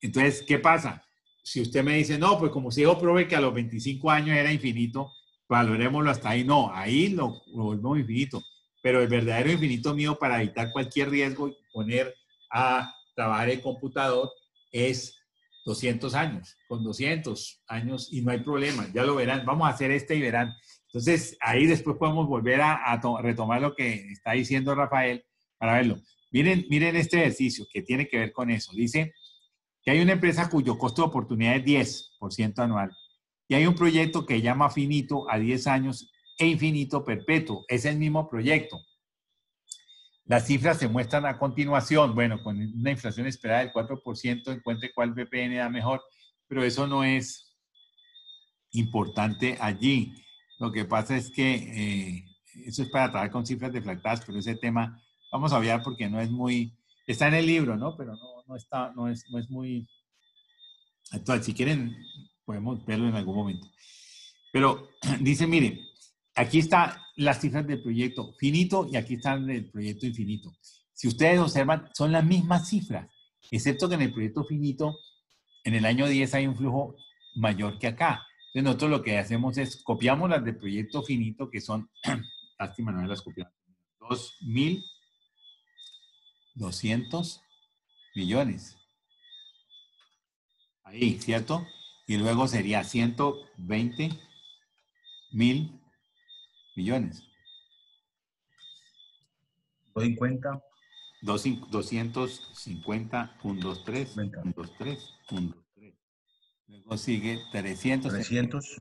Entonces, ¿qué pasa? Si usted me dice, no, pues como si yo probé que a los 25 años era infinito, valorémoslo hasta ahí. No, ahí lo volvemos infinito. Pero el verdadero infinito mío para evitar cualquier riesgo y poner a trabajar el computador es 200 años. Con 200 años y no hay problema, ya lo verán. Vamos a hacer y verán. Entonces, ahí después podemos volver a retomar lo que está diciendo Rafael para verlo. Miren este ejercicio que tiene que ver con eso. Dice que hay una empresa cuyo costo de oportunidad es 10% anual y hay un proyecto que llama finito a 10 años e infinito perpetuo. Es el mismo proyecto. Las cifras se muestran a continuación. Bueno, con una inflación esperada del 4%, encuentre cuál VPN da mejor, pero eso no es importante allí. Lo que pasa es que eso es para trabajar con cifras deflactadas, pero ese tema vamos a obviar porque no es muy... Está en el libro, ¿no? Pero no es muy actual. Si quieren, podemos verlo en algún momento. Pero dice, miren, aquí están las cifras del proyecto finito y aquí están del proyecto infinito. Si ustedes observan, son las mismas cifras, excepto que en el proyecto finito, en el año 10 hay un flujo mayor que acá. Entonces nosotros lo que hacemos es copiamos las del proyecto finito, que son, lástima no las copiamos, 2.200 millones. Ahí, ¿cierto? Y luego sería 120.000 millones. 250. 250, 1, 2, 3, 1, 2, 3, 1, 2, 3. Luego sigue 300. 300.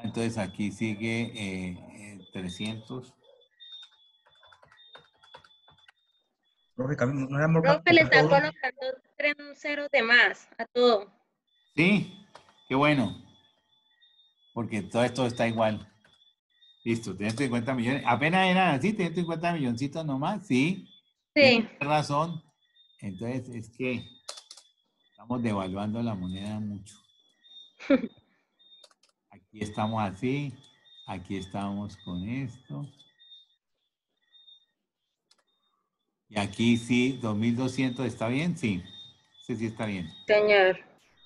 Entonces aquí sigue 300. Profe, no era Profe, le está colocando 3 ceros de más a todo. Sí, qué bueno. Porque todo esto está igual. Listo, 350 millones. Apenas eran así, 350 milloncitos nomás, sí. Sí. Tienes razón. Entonces es que estamos devaluando la moneda mucho. Aquí estamos así, aquí estamos con esto. Y aquí sí, 2.200, ¿está bien? Sí, sí está bien. Señor.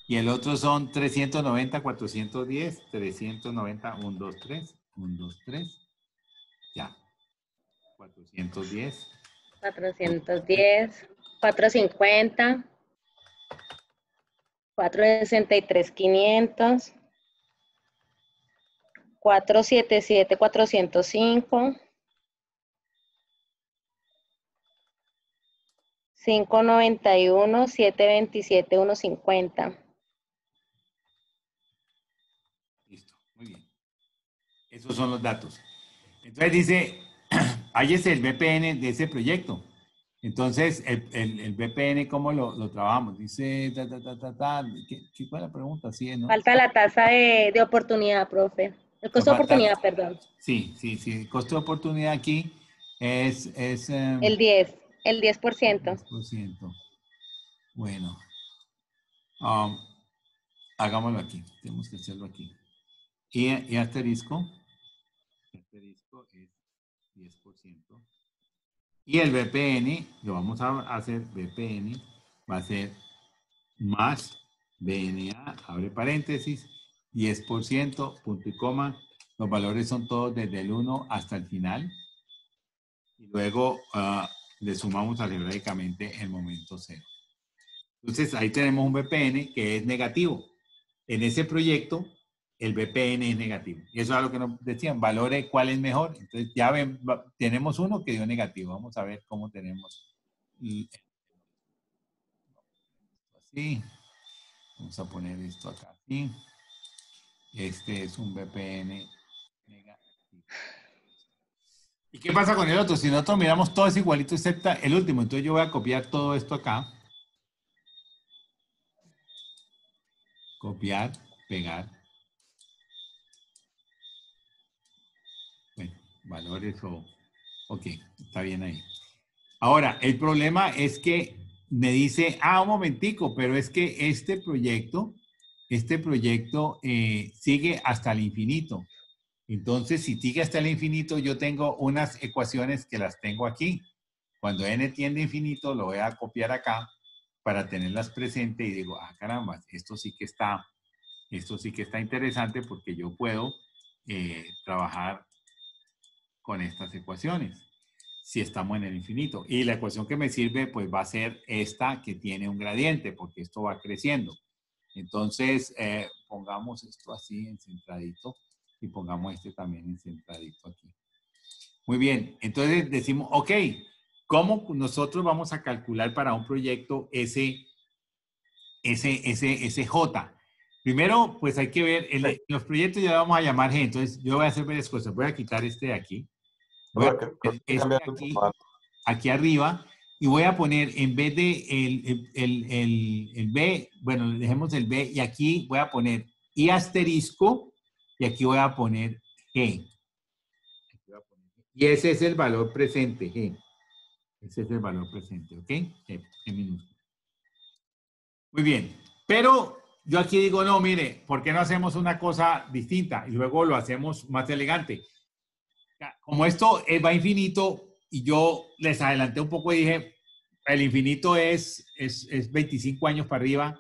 Y el otro son 390, 410, 390, 1, 2, 3, 1, 2, 3. Ya. 410. 410, 450, 463, 500, 477, 405, 591, 727, 150. Listo, muy bien. Esos son los datos. Entonces dice, ahí es el VPN de ese proyecto. Entonces, el VPN, ¿cómo lo trabajamos? Dice, ¿qué fue la pregunta? Sí, ¿no? Falta la tasa de oportunidad, profe. El costo de oportunidad, perdón. Sí. El costo de oportunidad aquí es el 10%. 10%. Bueno. Hagámoslo aquí. Tenemos que hacerlo aquí. Y asterisco. Asterisco es 10%. Y el VPN, lo vamos a hacer, VPN va a ser más BNA, abre paréntesis, 10%, punto y coma. Los valores son todos desde el 1 hasta el final. Y luego le sumamos algebraicamente el momento 0. Entonces ahí tenemos un VPN que es negativo. En ese proyecto, el VPN es negativo. Y eso es lo que nos decían, valore cuál es mejor. Entonces ya ven, tenemos uno que dio negativo. Vamos a ver cómo tenemos. Así. Vamos a poner esto acá así. Este es un VPN negativo. ¿Y qué pasa con el otro? Si nosotros miramos todo es igualito excepto el último. Entonces yo voy a copiar todo esto acá. Copiar, pegar. Bueno, valores o... Ok, está bien ahí. Ahora, el problema es que me dice, un momentico, pero es que este proyecto sigue hasta el infinito. Entonces, si sigue hasta el infinito, yo tengo unas ecuaciones que las tengo aquí. Cuando n tiende a infinito, lo voy a copiar acá para tenerlas presentes y digo, caramba, esto sí que está interesante porque yo puedo trabajar con estas ecuaciones si estamos en el infinito. Y la ecuación que me sirve pues va a ser esta que tiene un gradiente porque esto va creciendo. Entonces, pongamos esto así en centradito y pongamos este también en centradito aquí. Muy bien, entonces decimos, ok, ¿cómo nosotros vamos a calcular para un proyecto ese J? Primero, pues hay que ver, los proyectos ya vamos a llamar G, entonces yo voy a hacer varias cosas. Voy a quitar este de aquí. Voy a poner este aquí arriba y voy a poner en vez de el B, bueno, dejemos el B y aquí voy a poner I asterisco y aquí voy a poner G. Y ese es el valor presente, G. Ese es el valor presente, ¿ok? G minúsculo. Muy bien, pero yo aquí digo, no, mire, ¿por qué no hacemos una cosa distinta? Y luego lo hacemos más elegante. como esto va infinito, y yo les adelanté un poco y dije, el infinito es 25 años para arriba,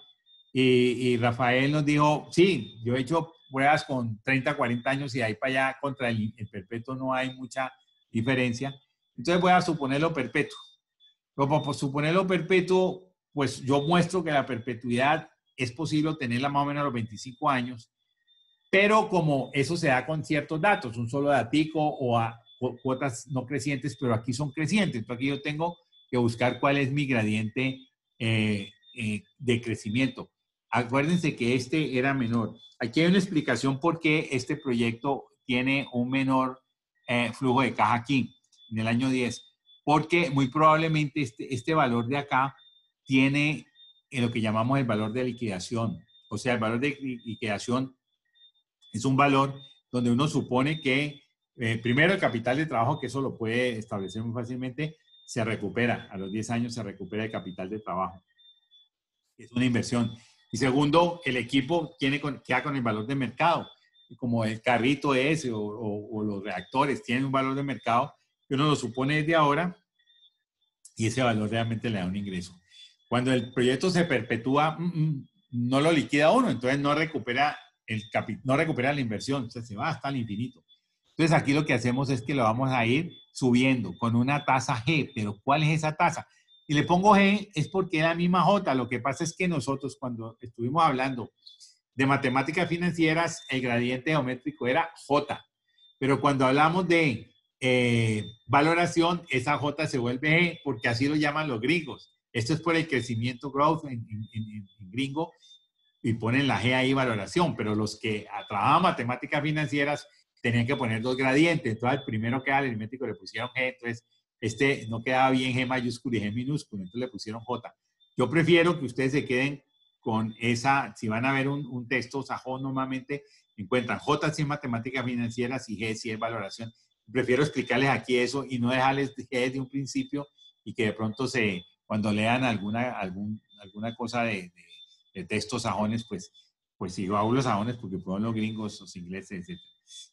y Rafael nos dijo, sí, yo he hecho pruebas con 30, 40 años y de ahí para allá contra el perpetuo no hay mucha diferencia. Entonces voy a suponerlo perpetuo. Pero por suponerlo perpetuo, pues yo muestro que la perpetuidad es posible tenerla más o menos a los 25 años, pero como eso se da con ciertos datos, un solo datico o a cuotas no crecientes, pero aquí son crecientes. Entonces aquí yo tengo que buscar cuál es mi gradiente de crecimiento. Acuérdense que este era menor. Aquí hay una explicación por qué este proyecto tiene un menor flujo de caja aquí, en el año 10. Porque muy probablemente este valor de acá tiene lo que llamamos el valor de liquidación. O sea, el valor de liquidación es un valor donde uno supone que, primero, el capital de trabajo, que eso lo puede establecer muy fácilmente, se recupera. A los 10 años se recupera el capital de trabajo. Es una inversión. Y segundo, el equipo queda con el valor de mercado. Y como el carrito ese o los reactores tienen un valor de mercado, uno lo supone desde ahora y ese valor realmente le da un ingreso. Cuando el proyecto se perpetúa, no lo liquida uno, entonces no recupera la inversión, o sea, se va hasta el infinito. Entonces aquí lo que hacemos es que lo vamos a ir subiendo con una tasa G, pero ¿cuál es esa tasa? Y le pongo G es porque es la misma J. Lo que pasa es que nosotros cuando estuvimos hablando de matemáticas financieras, el gradiente geométrico era J, pero cuando hablamos de valoración, esa J se vuelve G porque así lo llaman los gringos. Esto es por el crecimiento growth en gringo y ponen la G ahí valoración, pero los que trabajaban matemáticas financieras tenían que poner dos gradientes. Entonces, al primero que era el aritmético le pusieron G, entonces este no quedaba bien G mayúsculo y G minúsculo, entonces le pusieron J. Yo prefiero que ustedes se queden con esa, si van a ver un texto sajón, normalmente encuentran J si es matemáticas financieras y G si es valoración. Prefiero explicarles aquí eso y no dejarles G desde un principio y que de pronto cuando lean alguna cosa de textos sajones, pues si yo hablo sajones porque pueden los gringos, los ingleses, etc.,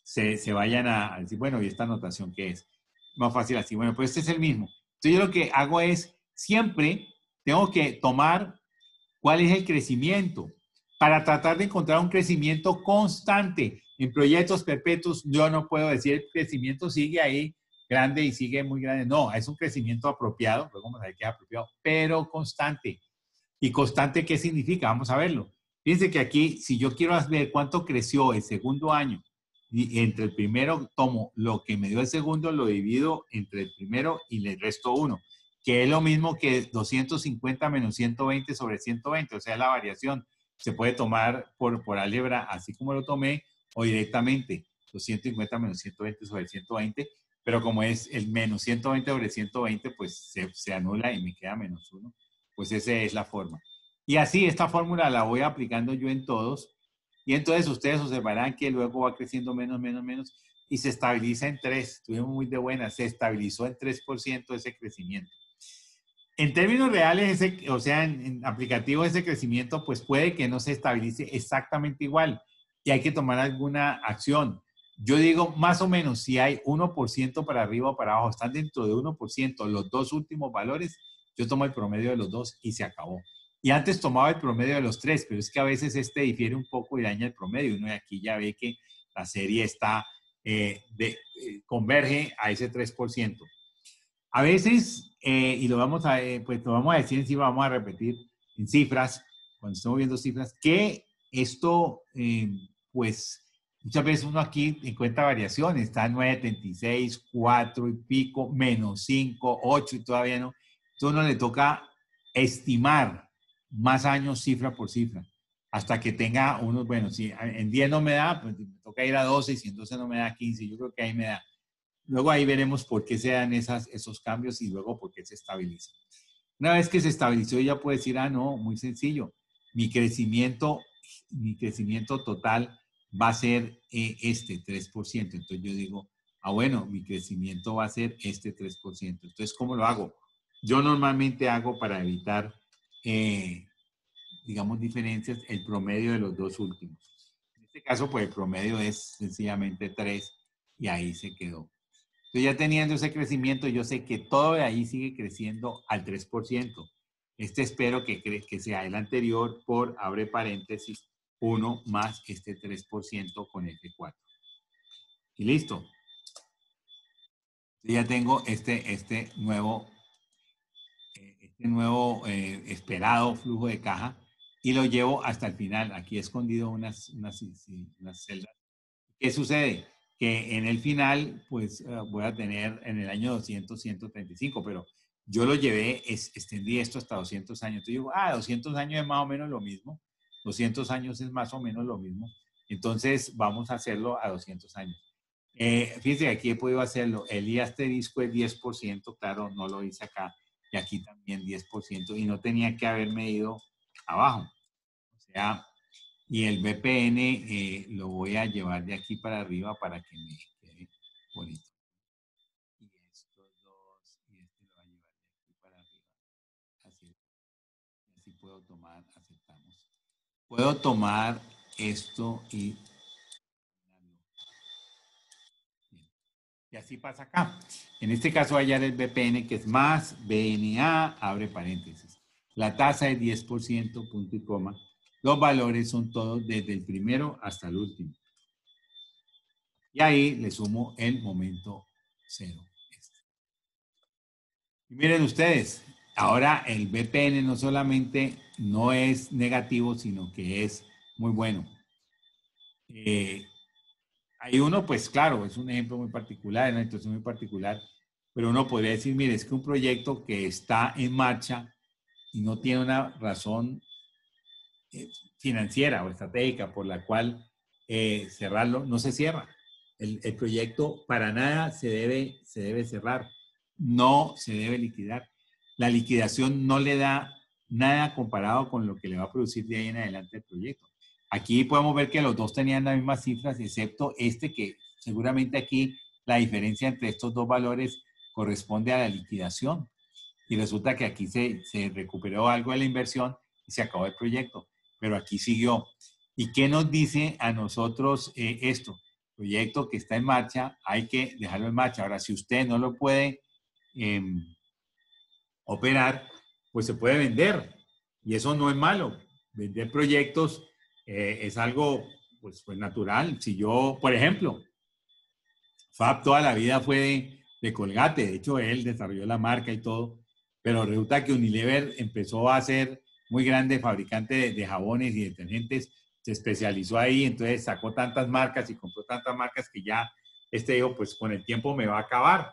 se vayan a decir, bueno, ¿y esta notación qué es? Más fácil así. Bueno, pues este es el mismo. Entonces yo lo que hago es, siempre tengo que tomar cuál es el crecimiento para tratar de encontrar un crecimiento constante. En proyectos perpetuos yo no puedo decir el crecimiento sigue ahí grande y sigue muy grande. No, es un crecimiento apropiado, luego vamos a ver qué es apropiado, pero constante. ¿Y constante qué significa? Vamos a verlo. Fíjense que aquí, si yo quiero ver cuánto creció el segundo año, y entre el primero tomo lo que me dio el segundo, lo divido entre el primero y le resto 1, que es lo mismo que 250 menos 120 sobre 120, o sea, la variación se puede tomar por álgebra, así como lo tomé, o directamente 250 menos 120 sobre 120, pero como es el menos 120 sobre 120, pues se anula y me queda menos 1. Pues esa es la forma. Y así, esta fórmula la voy aplicando yo en todos. Y entonces ustedes observarán que luego va creciendo menos, menos, menos. Y se estabiliza en 3. Estuvimos muy de buena. Se estabilizó en 3% ese crecimiento. En términos reales, o sea, en aplicativo ese crecimiento, pues puede que no se estabilice exactamente igual. Y hay que tomar alguna acción. Yo digo, más o menos, si hay 1% para arriba o para abajo, están dentro de 1%, los dos últimos valores, yo tomo el promedio de los dos y se acabó. Y antes tomaba el promedio de los 3, pero es que a veces difiere un poco y daña el promedio. Uno aquí ya ve que la serie está, converge a ese 3%. A veces, y lo vamos a decir encima, vamos a repetir en cifras, cuando estamos viendo cifras, que esto, pues, muchas veces uno aquí encuentra variaciones, está en 9.76, 4 y pico, menos 5, 8 y todavía no. Entonces uno le toca estimar más años cifra por cifra, hasta que tenga unos, bueno, si en 10 no me da, pues me toca ir a 12, y si en 12 no me da 15, yo creo que ahí me da. Luego ahí veremos por qué se dan esos cambios y luego por qué se estabiliza. Una vez que se estabilizó, ya puede decir, no, muy sencillo, mi crecimiento total va a ser este 3%. Entonces yo digo, bueno, mi crecimiento va a ser este 3%. Entonces, ¿cómo lo hago? Yo normalmente hago para evitar, digamos, diferencias, el promedio de los dos últimos. En este caso, pues el promedio es sencillamente 3 y ahí se quedó. Entonces ya teniendo ese crecimiento, yo sé que todo de ahí sigue creciendo al 3%. Este espero que sea el anterior por, abre paréntesis, 1 más este 3% con F4. Y listo. Ya tengo este nuevo esperado flujo de caja y lo llevo hasta el final. Aquí he escondido unas celdas. ¿Qué sucede? Que en el final, pues voy a tener en el año 200, 135, pero yo lo llevé, extendí esto hasta 200 años. Entonces digo, 200 años es más o menos lo mismo. 200 años es más o menos lo mismo. Entonces vamos a hacerlo a 200 años. Fíjense que aquí he podido hacerlo. El I asterisco es 10%, claro, no lo hice acá. Y aquí también 10%. Y no tenía que haber medido abajo. O sea, y el VPN lo voy a llevar de aquí para arriba para que me quede bonito. Y estos dos, y este lo voy a llevar de aquí para arriba. Así puedo tomar, aceptamos. Puedo tomar esto y así pasa acá. En este caso voy a hallar el VPN que es más BNA, abre paréntesis. La tasa es 10%, punto y coma. Los valores son todos desde el primero hasta el último. Y ahí le sumo el momento 0. Y miren ustedes, ahora el VPN no solamente no es negativo, sino que es muy bueno. Hay uno, pues claro, es un ejemplo muy particular, una situación muy particular, pero uno podría decir, mire, es que un proyecto que está en marcha y no tiene una razón financiera o estratégica por la cual cerrarlo, no se cierra. El proyecto para nada se debe cerrar, no se debe liquidar. La liquidación no le da nada comparado con lo que le va a producir de ahí en adelante el proyecto. Aquí podemos ver que los dos tenían las mismas cifras, excepto este que seguramente aquí la diferencia entre estos dos valores corresponde a la liquidación. Y resulta que aquí se recuperó algo de la inversión y se acabó el proyecto, pero aquí siguió. ¿Y qué nos dice a nosotros esto? Proyecto que está en marcha, hay que dejarlo en marcha. Ahora, si usted no lo puede operar, pues se puede vender. Y eso no es malo. Vender proyectos es algo pues natural. Si yo, por ejemplo, Fab toda la vida fue de Colgate, de hecho él desarrolló la marca y todo, pero resulta que Unilever empezó a ser muy grande fabricante de jabones y detergentes, se especializó ahí, entonces sacó tantas marcas y compró tantas marcas que ya dijo, pues con el tiempo me va a acabar.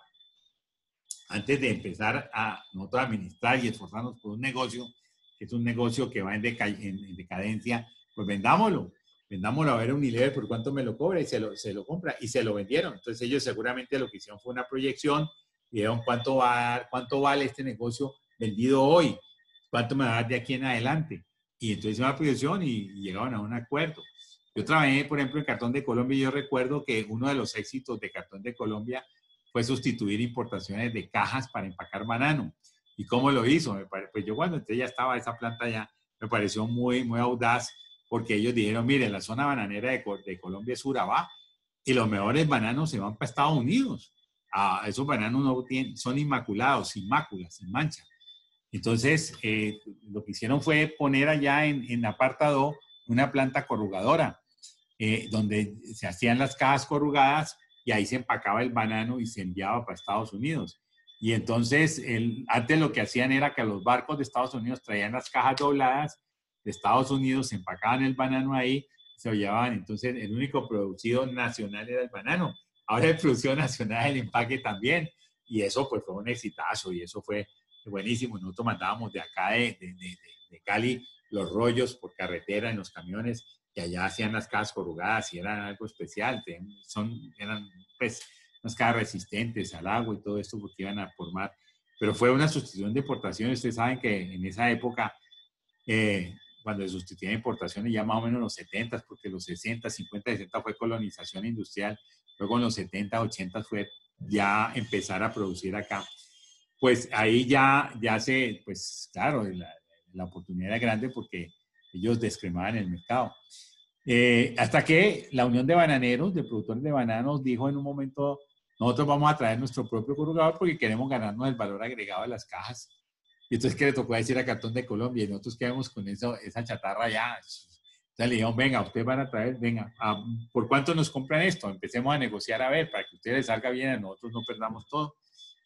Antes de empezar a nosotros administrar y esforzarnos por un negocio, que es un negocio que va en decadencia, pues vendámoslo a ver Unilever por cuánto me lo cobra y se lo compra y se lo vendieron. Entonces ellos seguramente lo que hicieron fue una proyección y dijeron cuánto vale este negocio vendido hoy, cuánto me va a dar de aquí en adelante. Y entonces hicieron una proyección y llegaron a un acuerdo. Yo trabajé, por ejemplo, en Cartón de Colombia y yo recuerdo que uno de los éxitos de Cartón de Colombia fue sustituir importaciones de cajas para empacar banano. ¿Y cómo lo hizo? Pues yo cuando entré ya estaba esa planta ya, me pareció muy, muy audaz porque ellos dijeron, mire, la zona bananera de Colombia es Urabá y los mejores bananos se van para Estados Unidos. Esos bananos no son inmaculados, sin máculas, sin mancha. Entonces, lo que hicieron fue poner allá en apartado una planta corrugadora, donde se hacían las cajas corrugadas y ahí se empacaba el banano y se enviaba para Estados Unidos. Y entonces, antes lo que hacían era que los barcos de Estados Unidos traían las cajas dobladas de Estados Unidos, se empacaban el banano ahí, se lo llevaban. Entonces, el único producido nacional era el banano. Ahora el producido nacional es el empaque también. Y eso pues fue un exitazo y eso fue buenísimo. Nosotros mandábamos de acá de Cali los rollos por carretera en los camiones que allá hacían las cajas corrugadas y eran algo especial. Eran pues unas cajas resistentes al agua y todo esto porque iban a formar. Pero fue una sustitución de importaciones. Ustedes saben que en esa época, cuando se sustituían importaciones ya más o menos los 70, porque los 60, 50, 60 fue colonización industrial. Luego en los 70, 80 fue ya empezar a producir acá. Pues ahí ya pues claro, la oportunidad era grande porque ellos descremaban el mercado. Hasta que la Unión de Bananeros, de productores de bananos, dijo en un momento nosotros vamos a traer nuestro propio corrugador porque queremos ganarnos el valor agregado de las cajas. Y entonces, ¿qué le tocó decir a Cartón de Colombia? Y nosotros quedamos con eso, esa chatarra ya. Entonces le dijeron, venga, ustedes van a traer, venga, ¿por cuánto nos compran esto? Empecemos a negociar a ver, para que a ustedes les salga bien, a nosotros no perdamos todo.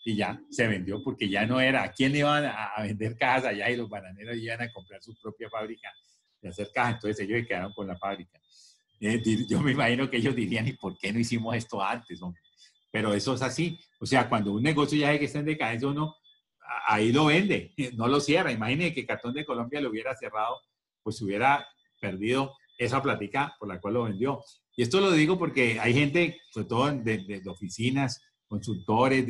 Y ya se vendió porque ya no era, ¿a quién le iban a vender cajas allá? Y los bananeros iban a comprar su propia fábrica de hacer cajas, entonces ellos se quedaron con la fábrica. Yo me imagino que ellos dirían, ¿y por qué no hicimos esto antes, hombre? Pero eso es así. O sea, cuando un negocio ya ve que está en decadencia, uno ahí lo vende, no lo cierra. Imagínense que Cartón de Colombia lo hubiera cerrado, pues hubiera perdido esa plática por la cual lo vendió. Y esto lo digo porque hay gente, sobre todo de oficinas, consultores,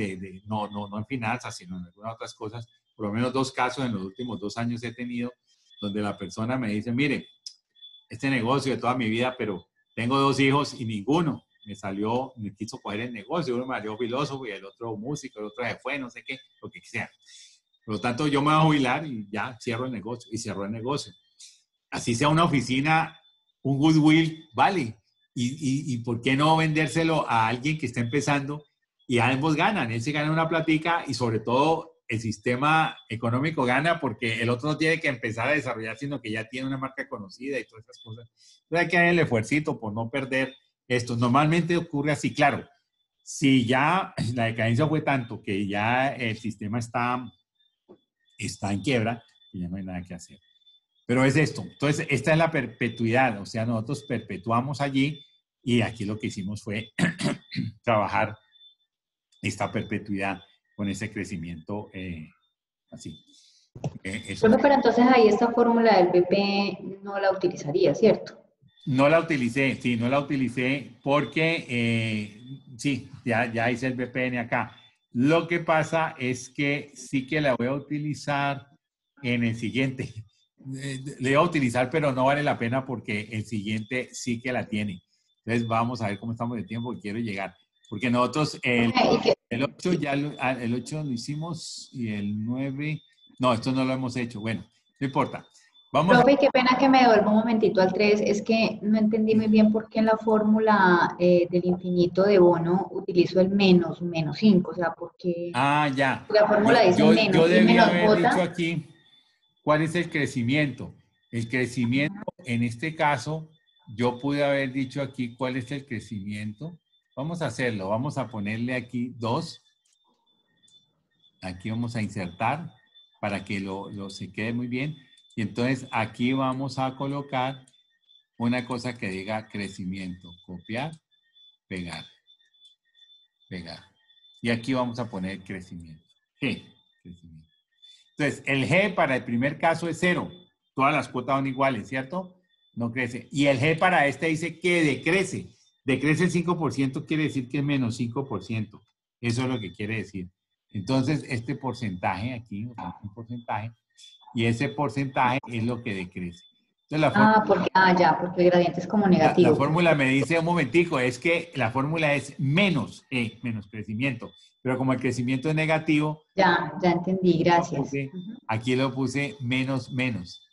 no en finanzas, sino en algunas otras cosas. Por lo menos 2 casos en los últimos 2 años he tenido donde la persona me dice, mire, este negocio de toda mi vida, pero tengo 2 hijos y ninguno me quiso coger el negocio. Uno me salió filósofo y el otro músico, el otro se fue, no sé qué, lo que sea. Por lo tanto, yo me voy a jubilar y ya cierro el negocio. Y cerró el negocio. Así sea una oficina, un goodwill, vale. ¿Y por qué no vendérselo a alguien que está empezando? Y ambos ganan. Él se gana una platica y sobre todo el sistema económico gana porque el otro no tiene que empezar a desarrollar, sino que ya tiene una marca conocida y todas esas cosas. Entonces hay que dar el esfuercito por no perder esto. Normalmente ocurre así, claro. Si ya la decadencia fue tanto que ya el sistema está en quiebra, y ya no hay nada que hacer. Pero es esto. Entonces, esta es la perpetuidad. O sea, nosotros perpetuamos allí y aquí lo que hicimos fue trabajar esta perpetuidad con ese crecimiento así. Bueno, pero entonces ahí esta fórmula del BP no la utilizaría, ¿cierto? No la utilicé, sí, no la utilicé porque, sí, ya hice el BPN acá. Lo que pasa es que sí que la voy a utilizar en el siguiente. Le voy a utilizar, pero no vale la pena porque el siguiente sí que la tiene. Entonces vamos a ver cómo estamos de tiempo y quiero llegar. Porque nosotros el 8 el 8 lo hicimos y el 9, no, esto no lo hemos hecho. Bueno, no importa. Profe, qué pena que me devuelva un momentito al 3, es que no entendí muy bien por qué en la fórmula del infinito de Bono utilizo el menos 5, o sea, porque ya. La fórmula dice menos. Yo debía haber bota. dicho aquí cuál es el crecimiento. El crecimiento, en este caso, yo pude haber dicho aquí cuál es el crecimiento. Vamos a hacerlo, vamos a ponerle aquí 2. Aquí vamos a insertar para que se quede muy bien. Y entonces aquí vamos a colocar una cosa que diga crecimiento. Copiar, pegar, pegar. Y aquí vamos a poner crecimiento. G, crecimiento. Entonces, el G para el primer caso es 0. Todas las cuotas son iguales, ¿cierto? No crece. Y el G para este dice que decrece. Decrece el 5%, quiere decir que es menos 5%. Eso es lo que quiere decir. Entonces, este porcentaje aquí, o sea, un porcentaje, y ese porcentaje es lo que decrece. Entonces, porque el gradiente es como negativo. La fórmula me dice, un momentico, es que la fórmula es menos crecimiento. Pero como el crecimiento es negativo. Ya entendí, gracias. Aquí lo puse menos,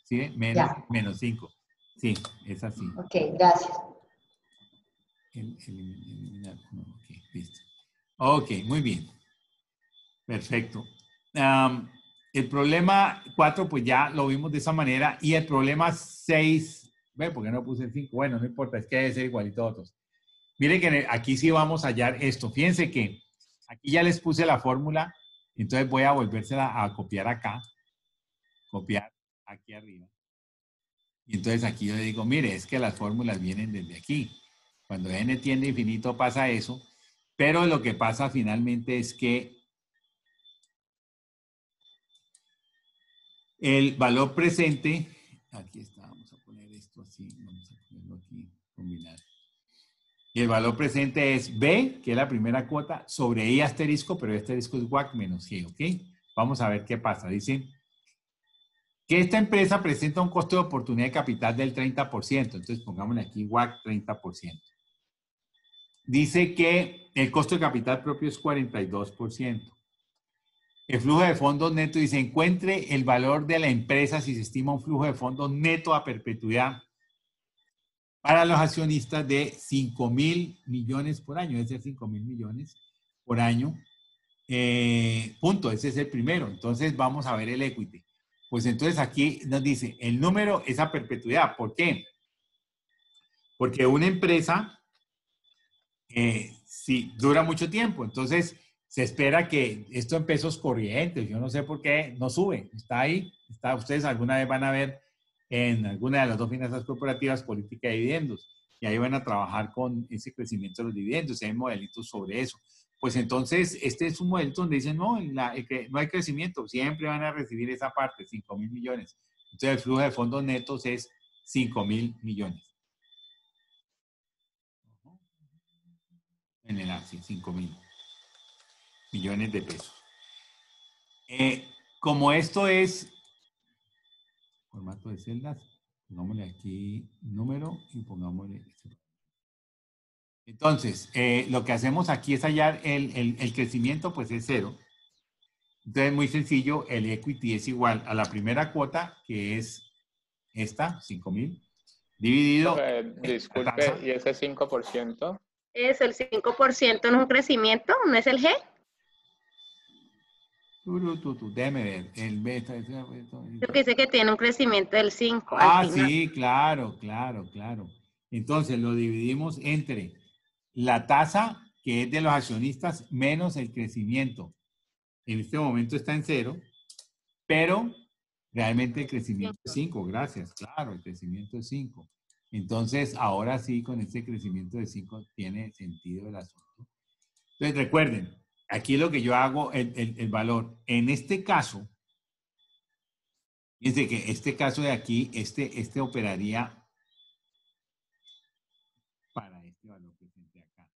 ¿sí? Menos 5. Sí, es así. Ok, gracias. Ok, listo. Ok, muy bien. Perfecto. El problema 4, pues ya lo vimos de esa manera. Y el problema 6, ¿ve? ¿Por qué no puse el 5? Bueno, no importa, es que debe ser igualito a otros. Miren que aquí sí vamos a hallar esto. Fíjense que aquí ya les puse la fórmula, entonces voy a volvérsela a copiar acá. Copiar aquí arriba. Y entonces aquí yo le digo, mire, es que las fórmulas vienen desde aquí. Cuando n tiende a infinito pasa eso, pero lo que pasa finalmente es que el valor presente, aquí está, vamos a poner esto así, vamos a ponerlo aquí, combinar. Y el valor presente es B, que es la primera cuota, sobre I asterisco, pero asterisco es WACC menos G, ¿ok? Vamos a ver qué pasa. Dice que esta empresa presenta un costo de oportunidad de capital del 30%. Entonces pongámosle aquí WACC 30%. Dice que el costo de capital propio es 42%. El flujo de fondos neto dice, encuentre el valor de la empresa si se estima un flujo de fondos neto a perpetuidad para los accionistas de 5.000 millones por año, es decir, 5.000 millones, por año. Punto, ese es el primero. Entonces vamos a ver el equity. Pues entonces aquí nos dice, el número es a perpetuidad. ¿Por qué? Porque una empresa sí, dura mucho tiempo. Entonces se espera que esto en pesos corrientes, yo no sé por qué, no sube. Está ahí. Está, ustedes alguna vez van a ver en alguna de las dos finanzas corporativas política de dividendos. Y ahí van a trabajar con ese crecimiento de los dividendos. Hay modelitos sobre eso. Pues entonces, este es un modelo donde dicen, no, no hay crecimiento, siempre van a recibir esa parte, 5.000 millones. Entonces, el flujo de fondos netos es 5.000 millones. En el ASI, 5.000 millones de pesos. Como esto es formato de celdas, pongámosle aquí número y pongámosle este. Entonces, lo que hacemos aquí es hallar el crecimiento, pues es 0. Entonces, muy sencillo, el equity es igual a la primera cuota, que es esta, 5.000, dividido... disculpe, ¿y ese 5%? Es el 5%, no es un crecimiento, no es el G. Déjeme ver, el beta... Lo que dice que tiene un crecimiento del 5 al final. Sí, claro. Entonces, lo dividimos entre la tasa, que es de los accionistas, menos el crecimiento. En este momento está en 0, pero realmente el crecimiento es 5, gracias, claro, el crecimiento es 5. Entonces, ahora sí, con este crecimiento de 5 tiene sentido el asunto. Entonces, recuerden, aquí lo que yo hago, el valor. En este caso, fíjense que este caso de aquí, este operaría para este valor presente acá.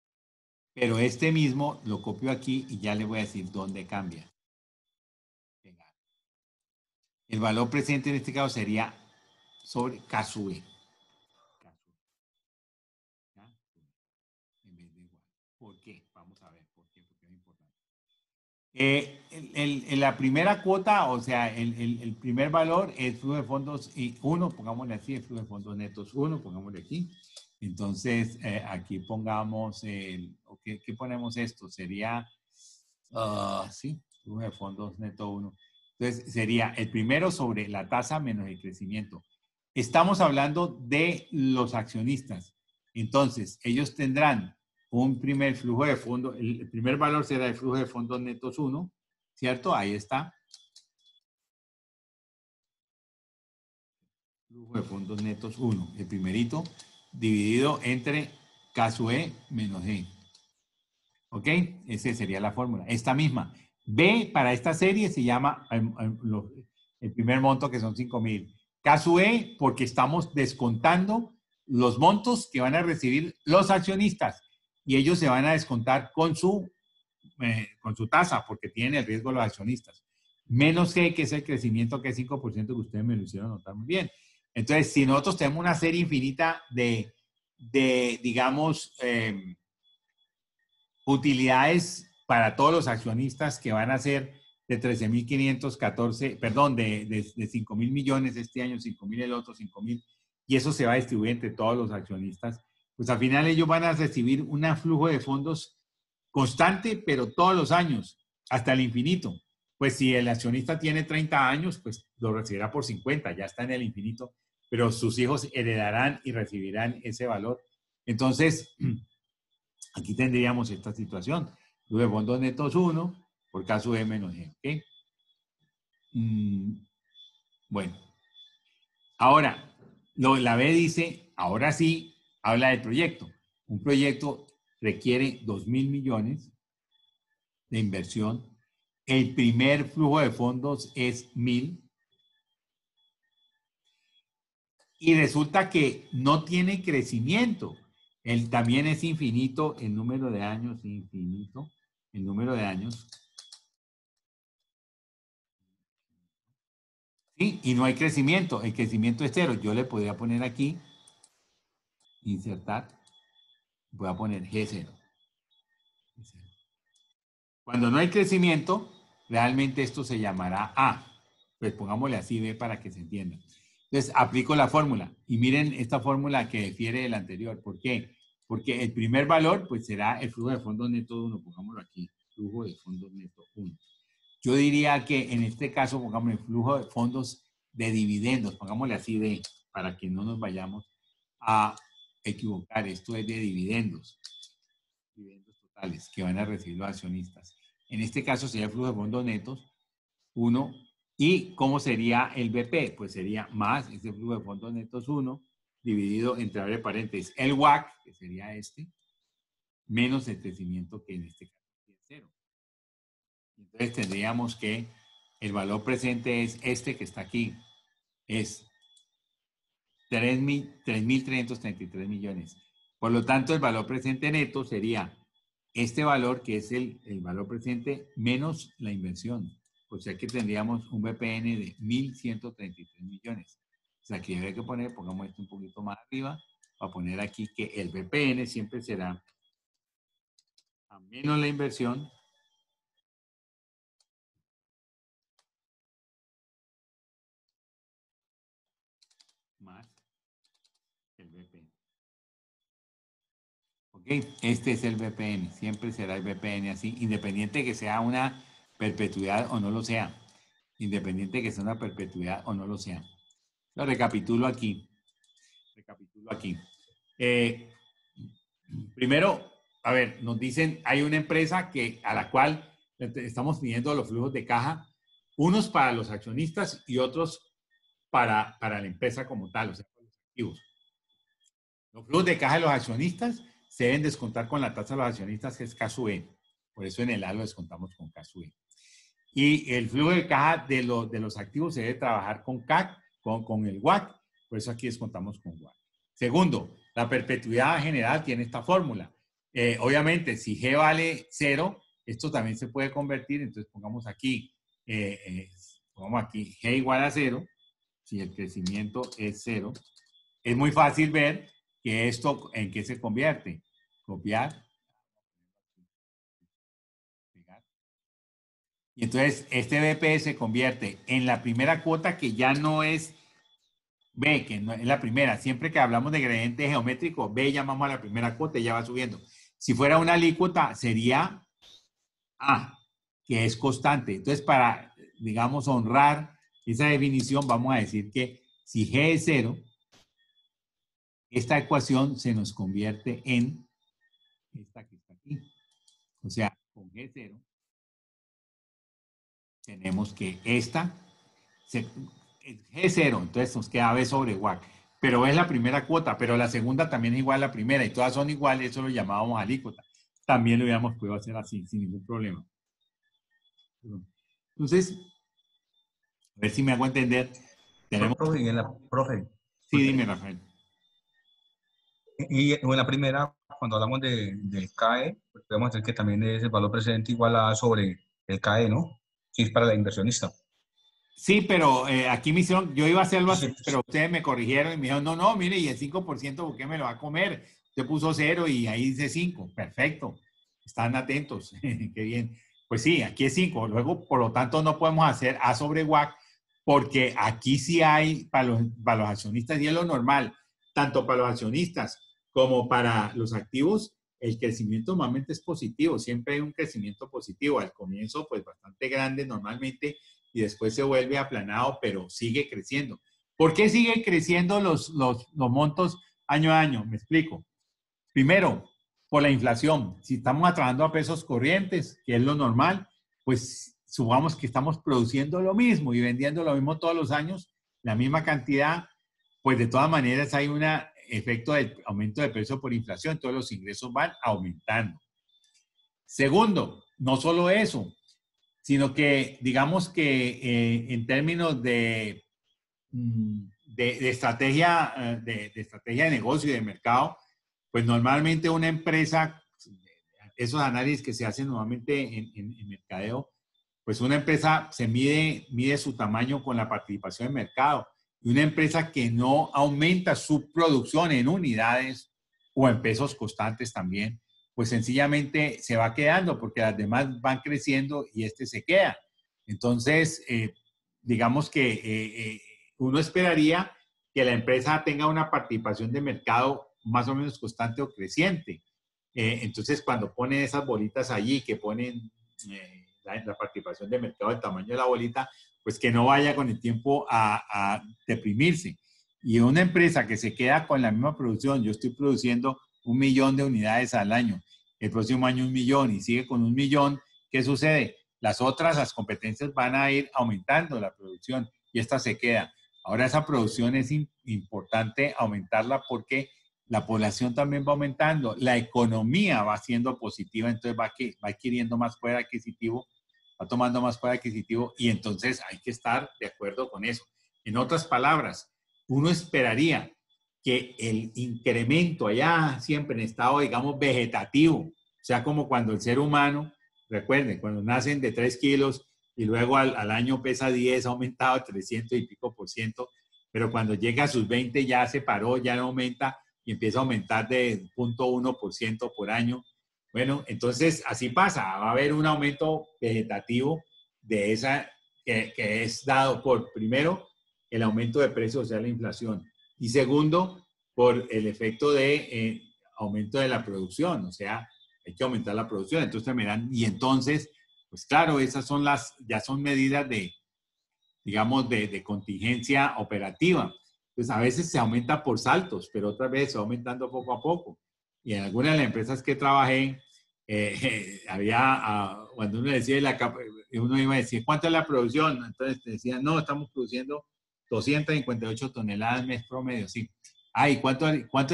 Pero este mismo lo copio aquí y ya le voy a decir dónde cambia. El valor presente en este caso sería sobre K sub E. En vez de igual. ¿Por qué? Vamos a ver por qué, porque es importante. La primera cuota, o sea, el primer valor es flujo de fondos 1, pongámosle así, el flujo de fondos netos 1, pongámosle aquí. Entonces, aquí pongamos, ¿qué ponemos esto? Sería, sí, flujo de fondos neto 1. Entonces, sería el primero sobre la tasa menos el crecimiento. Estamos hablando de los accionistas. Entonces, ellos tendrán un primer flujo de fondos, el primer valor será el flujo de fondos netos 1, ¿cierto? Ahí está. Flujo de fondos netos 1, el primerito, dividido entre K sub E menos E. ¿Ok? Esa sería la fórmula. Esta misma. B para esta serie se llama el primer monto, que son 5.000. K sub E, porque estamos descontando los montos que van a recibir los accionistas y ellos se van a descontar con su tasa, porque tienen el riesgo los accionistas. Menos G, que es el crecimiento, que es 5%, que ustedes me lo hicieron notar muy bien. Entonces, si nosotros tenemos una serie infinita de digamos, utilidades para todos los accionistas que van a ser de 13.514, perdón, de 5.000 millones este año, 5.000 el otro, 5.000, y eso se va a distribuir entre todos los accionistas, pues al final ellos van a recibir un flujo de fondos constante, pero todos los años, hasta el infinito. Pues si el accionista tiene 30 años, pues lo recibirá por 50, ya está en el infinito, pero sus hijos heredarán y recibirán ese valor. Entonces, aquí tendríamos esta situación. Flujo de fondos netos 1 por K sub E menos G. ¿Okay? Bueno. Ahora, la B dice, ahora sí, habla del proyecto. Un proyecto requiere 2.000 millones de inversión. El primer flujo de fondos es 1.000. Y resulta que no tiene crecimiento. También es infinito el número de años, infinito el número de años. Sí, y no hay crecimiento. El crecimiento es 0. Yo le podría poner aquí, insertar, voy a poner G0. Cuando no hay crecimiento, realmente esto se llamará A. Pues pongámosle así B para que se entienda. Entonces, aplico la fórmula. Y miren esta fórmula que difiere de la anterior. ¿Por qué? Porque el primer valor, pues será el flujo de fondos neto 1. Pongámoslo aquí. flujo de fondos neto 1. Yo diría que en este caso pongamos el flujo de fondos de dividendos, pongámosle así para que no nos vayamos a equivocar. Esto es de dividendos totales que van a recibir los accionistas. En este caso sería el flujo de fondos netos 1. ¿Y cómo sería el BP? Pues sería más este flujo de fondos netos 1 dividido entre, abre paréntesis, el WACC, que sería este, menos el crecimiento, que en este caso es 0. Entonces tendríamos que el valor presente es este que está aquí, es 3.333 millones. Por lo tanto, el valor presente neto sería este valor, que es el valor presente menos la inversión. O sea que tendríamos un BPN de 1.133 millones. O sea que habría que poner, pongamos esto un poquito más arriba, para poner aquí que el BPN siempre será a menos la inversión más el BPN. Ok, este es el BPN, siempre será el BPN así, independiente de que sea una perpetuidad o no lo sea. Independiente de que sea una perpetuidad o no lo sea. Lo recapitulo aquí. Primero, a ver, nos dicen, hay una empresa a la cual estamos pidiendo los flujos de caja, unos para los accionistas y otros para la empresa como tal, o sea, para los activos. Los flujos de caja de los accionistas se deben descontar con la tasa de los accionistas, que es K/E. Por eso en el A lo descontamos con K/E. Y el flujo de caja de los activos se debe trabajar con CAC, con el WACC, por eso aquí descontamos con WACC. Segundo, la perpetuidad general tiene esta fórmula. Obviamente, si G vale 0, esto también se puede convertir, entonces pongamos aquí G igual a 0, si el crecimiento es 0. Es muy fácil ver que esto, ¿en qué se convierte? Copiar. Y entonces este BP se convierte en la primera cuota, que ya no es B, que no es la primera. Siempre que hablamos de gradiente geométrico, B llamamos a la primera cuota y ya va subiendo. Si fuera una alícuota, sería A, que es constante. Entonces, para, digamos, honrar esa definición, vamos a decir que si G es 0, esta ecuación se nos convierte en esta que está aquí. O sea, con G0, tenemos que esta G0, entonces nos queda B sobre WACC. Pero es la primera cuota, pero la segunda también es igual a la primera y todas son iguales, eso lo llamábamos alícuota. También lo hubiéramos podido hacer así, sin ningún problema. Entonces, a ver si me hago entender. Tenemos... Profe. Sí, dime, Rafael. Y en la primera, cuando hablamos del CAE, pues podemos decir que también es el valor presente igual a sobre el CAE, ¿no? Sí, es para la inversionista. Sí, pero aquí me hicieron, yo iba a hacerlo así, Sí. pero ustedes me corrigieron y me dijeron, no, mire, y el 5%, ¿por qué me lo va a comer? Usted puso 0 y ahí dice 5. Perfecto. Están atentos. Qué bien. Pues sí, aquí es 5. Luego, por lo tanto, no podemos hacer A sobre WACC, porque aquí sí hay para los accionistas, y es lo normal, tanto para los accionistas como para los activos, el crecimiento normalmente es positivo. Siempre hay un crecimiento positivo. Al comienzo, pues bastante grande normalmente, y después se vuelve aplanado, pero sigue creciendo. ¿Por qué siguen creciendo los montos año a año? Me explico. Primero, por la inflación. Si estamos trabajando a pesos corrientes, que es lo normal, pues supongamos que estamos produciendo lo mismo y vendiendo lo mismo todos los años, la misma cantidad, pues de todas maneras hay un efecto del aumento de precio por inflación, todos los ingresos van aumentando. Segundo, no solo eso, sino que digamos que en términos de estrategia, de estrategia de negocio y de mercado, pues normalmente una empresa, esos análisis que se hacen normalmente en mercadeo, pues una empresa se mide su tamaño con la participación de mercado. Y una empresa que no aumenta su producción en unidades o en pesos constantes también, pues sencillamente se va quedando, porque las demás van creciendo y este se queda. Entonces, digamos que uno esperaría que la empresa tenga una participación de mercado más o menos constante o creciente. Entonces, cuando ponen esas bolitas allí, que ponen la participación de mercado del tamaño de la bolita, pues que no vaya con el tiempo a deprimirse. Y una empresa que se queda con la misma producción, yo estoy produciendo 1 millón de unidades al año, el próximo año 1 millón y sigue con 1 millón, ¿qué sucede? Las competencias van a ir aumentando la producción y esta se queda. Ahora esa producción es importante aumentarla porque la población también va aumentando, la economía va siendo positiva, entonces va adquiriendo más poder adquisitivo, va tomando más poder adquisitivo y entonces hay que estar de acuerdo con eso. En otras palabras, uno esperaría que el incremento allá siempre en estado, digamos, vegetativo, o sea, como cuando el ser humano, recuerden, cuando nacen de 3 kilos y luego al año pesa 10, ha aumentado 300 y pico %, pero cuando llega a sus 20 ya se paró, ya no aumenta y empieza a aumentar de 0.1% por año. Bueno, entonces así pasa, va a haber un aumento vegetativo de esa que es dado por, primero, el aumento de precios, o sea, la inflación, y segundo, por el efecto de aumento de la producción, o sea, hay que aumentar la producción. Entonces me dan, y entonces, pues claro, esas son ya son medidas de, digamos, de contingencia operativa. Pues a veces se aumenta por saltos, pero otras veces se va aumentando poco a poco. Y en algunas de las empresas que trabajé, cuando uno decía, uno iba a decir, ¿cuánto es la producción? Entonces te decían, no, estamos produciendo 258 toneladas mes promedio, sí. Ay, ¿cuánto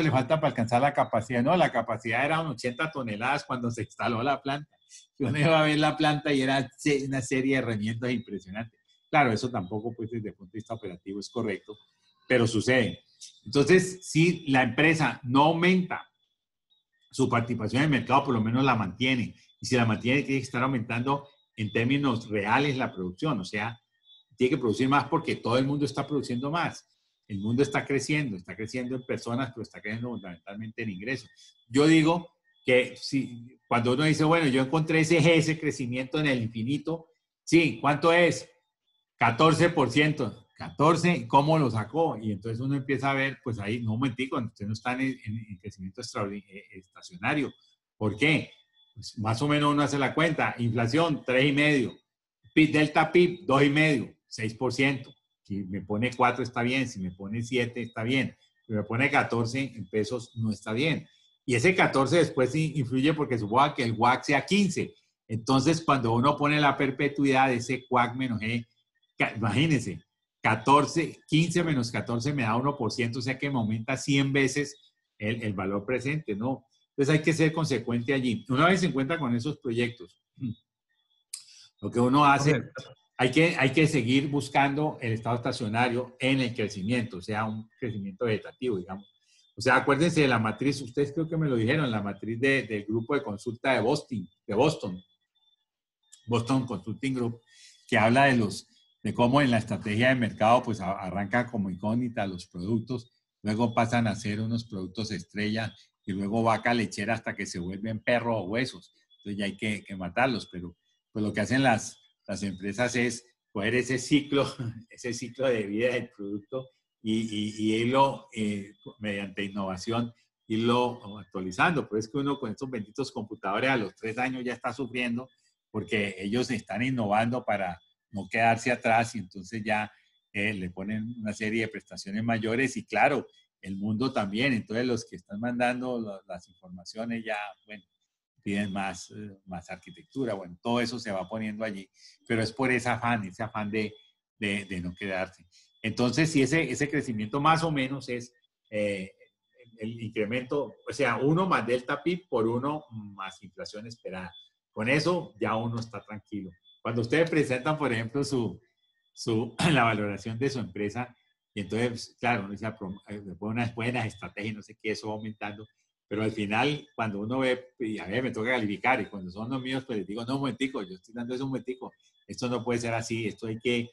le falta para alcanzar la capacidad? No, la capacidad era 80 toneladas cuando se instaló la planta. Yo uno iba a ver la planta y era una serie de herramientas impresionantes. Claro, eso tampoco, pues, desde el punto de vista operativo es correcto, pero sucede. Entonces, si la empresa no aumenta su participación en el mercado, por lo menos la mantiene. Y si la mantiene, tiene que estar aumentando en términos reales la producción. O sea, tiene que producir más porque todo el mundo está produciendo más. El mundo está creciendo en personas, pero está creciendo fundamentalmente en ingresos. Yo digo que cuando uno dice, bueno, yo encontré ese crecimiento en el infinito, sí, ¿cuánto es? 14%. 14, ¿cómo lo sacó? Y entonces uno empieza a ver, pues ahí, no, un momentico, usted no está en crecimiento estacionario. ¿Por qué? Pues más o menos uno hace la cuenta. Inflación, 3,5. Delta PIB, 2,5, 6%. Si me pone 4 está bien, si me pone 7 está bien. Si me pone 14 en pesos no está bien. Y ese 14 después influye porque suponga que el WACC sea 15. Entonces, cuando uno pone la perpetuidad de ese WACC menos G, imagínense, 15 menos 14 me da 1%, o sea que me aumenta 100 veces el valor presente, ¿no? Entonces hay que ser consecuente allí. Una vez se encuentra con esos proyectos, lo que uno hace, hay que seguir buscando el estado estacionario en el crecimiento, o sea, un crecimiento vegetativo, digamos. O sea, acuérdense de la matriz, ustedes creo que me lo dijeron, la matriz del grupo de consulta de Boston Consulting Group, que habla de cómo en la estrategia de mercado pues arranca como incógnita los productos, luego pasan a ser unos productos estrella y luego vaca lechera hasta que se vuelven perro o huesos. Entonces ya hay que matarlos, pero pues lo que hacen las empresas es coger ese ciclo de vida del producto y irlo mediante innovación, irlo actualizando. Pero es que uno con estos benditos computadores a los 3 años ya está sufriendo porque ellos están innovando para no quedarse atrás y entonces ya le ponen una serie de prestaciones mayores y claro, el mundo también, entonces los que están mandando las informaciones ya, bueno, piden más arquitectura, bueno, todo eso se va poniendo allí, pero es por ese afán de no quedarse. Entonces, si ese crecimiento más o menos es el incremento, o sea, 1 más delta PIB por 1 más inflación esperada. Con eso ya uno está tranquilo. Cuando ustedes presentan, por ejemplo, la valoración de su empresa, y entonces, claro, uno dice, le pone unas buenas estrategias, no sé qué, eso va aumentando, pero al final, cuando uno ve, y a mí me toca calificar, y cuando son los míos, pues les digo, no, un momentico, yo estoy dando eso un momentico, esto no puede ser así, esto hay que,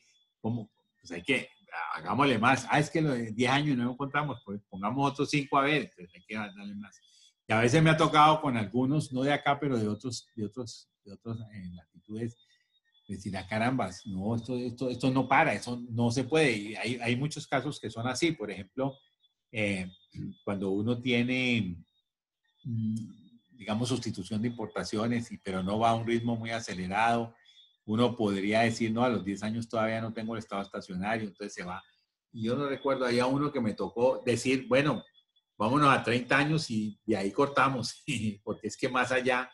hagámosle más. Es que los 10 años no encontramos, pues pongamos otros 5 a ver, entonces hay que darle más. Y a veces me ha tocado con algunos, no de acá, pero de otras latitudes, decir, carambas, no, esto no para, eso no se puede. Y hay muchos casos que son así. Por ejemplo, cuando uno tiene, digamos, sustitución de importaciones, pero no va a un ritmo muy acelerado. Uno podría decir, no, a los 10 años todavía no tengo el estado estacionario, entonces se va. Y yo no recuerdo, había uno que me tocó decir, bueno, vámonos a 30 años y de ahí cortamos, porque es que más allá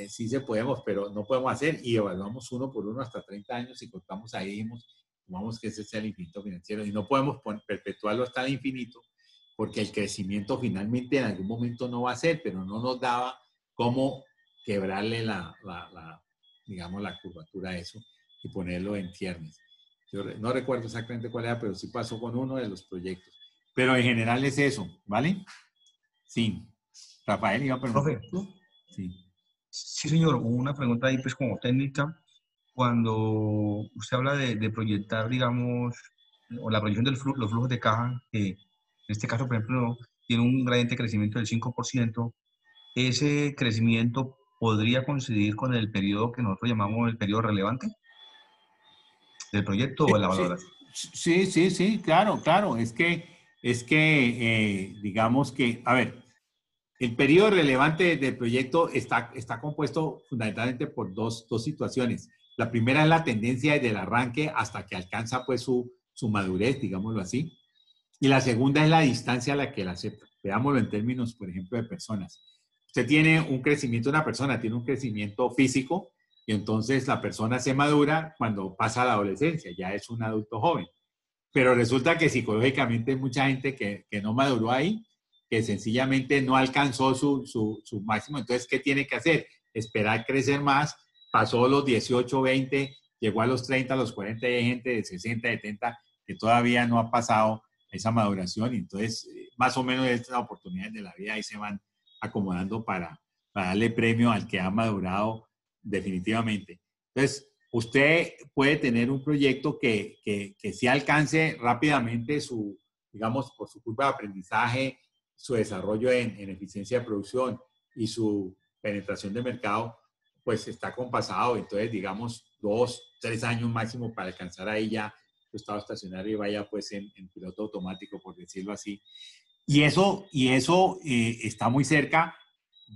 sí se podemos, pero no podemos hacer, y evaluamos uno por uno hasta 30 años y cortamos ahí, vamos que ese sea el infinito financiero, y no podemos perpetuarlo hasta el infinito, porque el crecimiento finalmente en algún momento no va a ser, pero no nos daba cómo quebrarle digamos, la curvatura a eso y ponerlo en tiernes. Yo no recuerdo exactamente cuál era, pero sí pasó con uno de los proyectos. Pero en general es eso, ¿vale? Sí. Rafael, iba a preguntar. Profe, Sí. sí, señor, una pregunta ahí pues como técnica. Cuando usted habla de proyectar, digamos, o la proyección de los flujos de caja, que en este caso, por ejemplo, tiene un gradiente de crecimiento del 5%, ¿ese crecimiento podría coincidir con el periodo que nosotros llamamos el periodo relevante del proyecto o de la valoración? Sí, claro, claro. Es que digamos que, a ver, el periodo relevante del proyecto está compuesto fundamentalmente por dos situaciones. La primera es la tendencia desde el arranque hasta que alcanza pues su madurez, digámoslo así. Y la segunda es la distancia a la que la acepta. Veámoslo en términos, por ejemplo, de personas. Usted tiene un crecimiento, una persona tiene un crecimiento físico y entonces la persona se madura cuando pasa a la adolescencia, ya es un adulto joven. Pero resulta que psicológicamente hay mucha gente que no maduró ahí, que sencillamente no alcanzó su máximo. Entonces, ¿qué tiene que hacer? Esperar crecer más. Pasó los 18, 20, llegó a los 30, a los 40, y hay gente de 60, 70 que todavía no ha pasado esa maduración. Y entonces, más o menos estas oportunidades de la vida ahí se van acomodando para darle premio al que ha madurado definitivamente. Entonces, usted puede tener un proyecto que sí alcance rápidamente digamos, por su curva de aprendizaje, su desarrollo en eficiencia de producción y su penetración de mercado, pues está compasado. Entonces, digamos, 2, 3 años máximo para alcanzar ahí ya su estado estacionario y vaya pues en piloto automático, por decirlo así. Y eso está muy cerca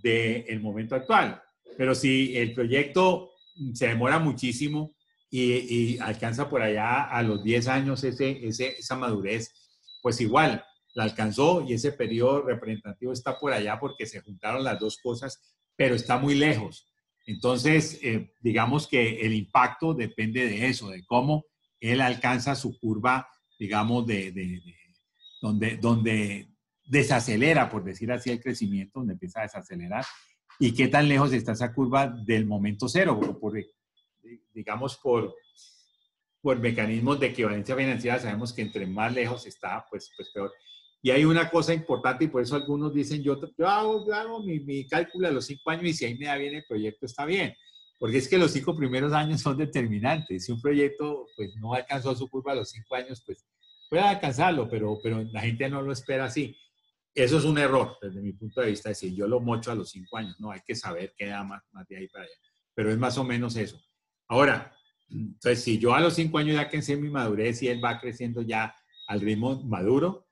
del momento actual. Pero si el proyecto se demora muchísimo y alcanza por allá a los 10 años esa madurez, pues igual la alcanzó y ese periodo representativo está por allá porque se juntaron las dos cosas, pero está muy lejos. Entonces, digamos que el impacto depende de eso, de cómo él alcanza su curva, digamos, donde desacelera, por decir así, el crecimiento, donde empieza a desacelerar, y qué tan lejos está esa curva del momento cero, digamos, por mecanismos de equivalencia financiera, sabemos que entre más lejos está, pues peor. Y hay una cosa importante, y por eso algunos dicen, yo hago mi cálculo a los 5 años y si ahí me da bien el proyecto, está bien. Porque es que los 5 primeros años son determinantes. Si un proyecto pues, no alcanzó su curva a los 5 años, pues puede alcanzarlo, pero la gente no lo espera así. Eso es un error desde mi punto de vista, decir, yo lo mocho a los 5 años. No, hay que saber qué da más de ahí para allá. Pero es más o menos eso. Ahora, entonces, si yo a los 5 años ya alcancé mi madurez y él va creciendo ya al ritmo maduro,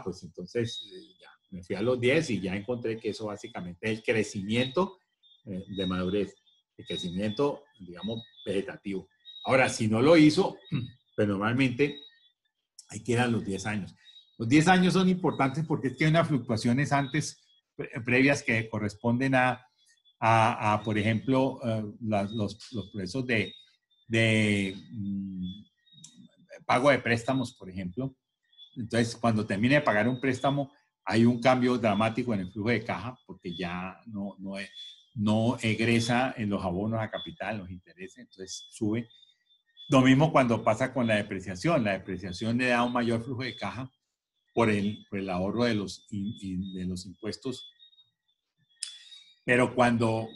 pues entonces ya me fui a los 10 y ya encontré que eso básicamente es el crecimiento de madurez, el crecimiento, digamos, vegetativo. Ahora, si no lo hizo, pues normalmente hay que ir a los 10 años. Los 10 años son importantes porque es que hay unas fluctuaciones antes, previas, que corresponden por ejemplo, los procesos de pago de préstamos, por ejemplo. Entonces, cuando termine de pagar un préstamo, hay un cambio dramático en el flujo de caja porque ya no egresa en los abonos a capital, los intereses, entonces sube. Lo mismo cuando pasa con la depreciación. La depreciación le da un mayor flujo de caja por el ahorro de los impuestos. Pero cuando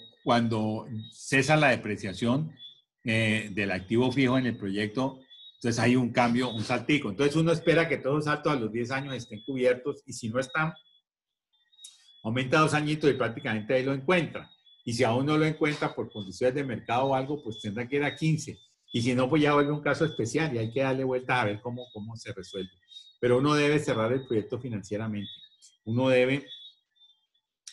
cesa la depreciación del activo fijo en el proyecto, entonces hay un cambio, un saltico. Entonces uno espera que todos los saltos a los 10 años estén cubiertos y si no están, aumenta 2 añitos y prácticamente ahí lo encuentra. Y si aún no lo encuentra por condiciones de mercado o algo, pues tendrá que ir a 15. Y si no, pues ya vuelve un caso especial y hay que darle vueltas a ver cómo se resuelve. Pero uno debe cerrar el proyecto financieramente. Uno debe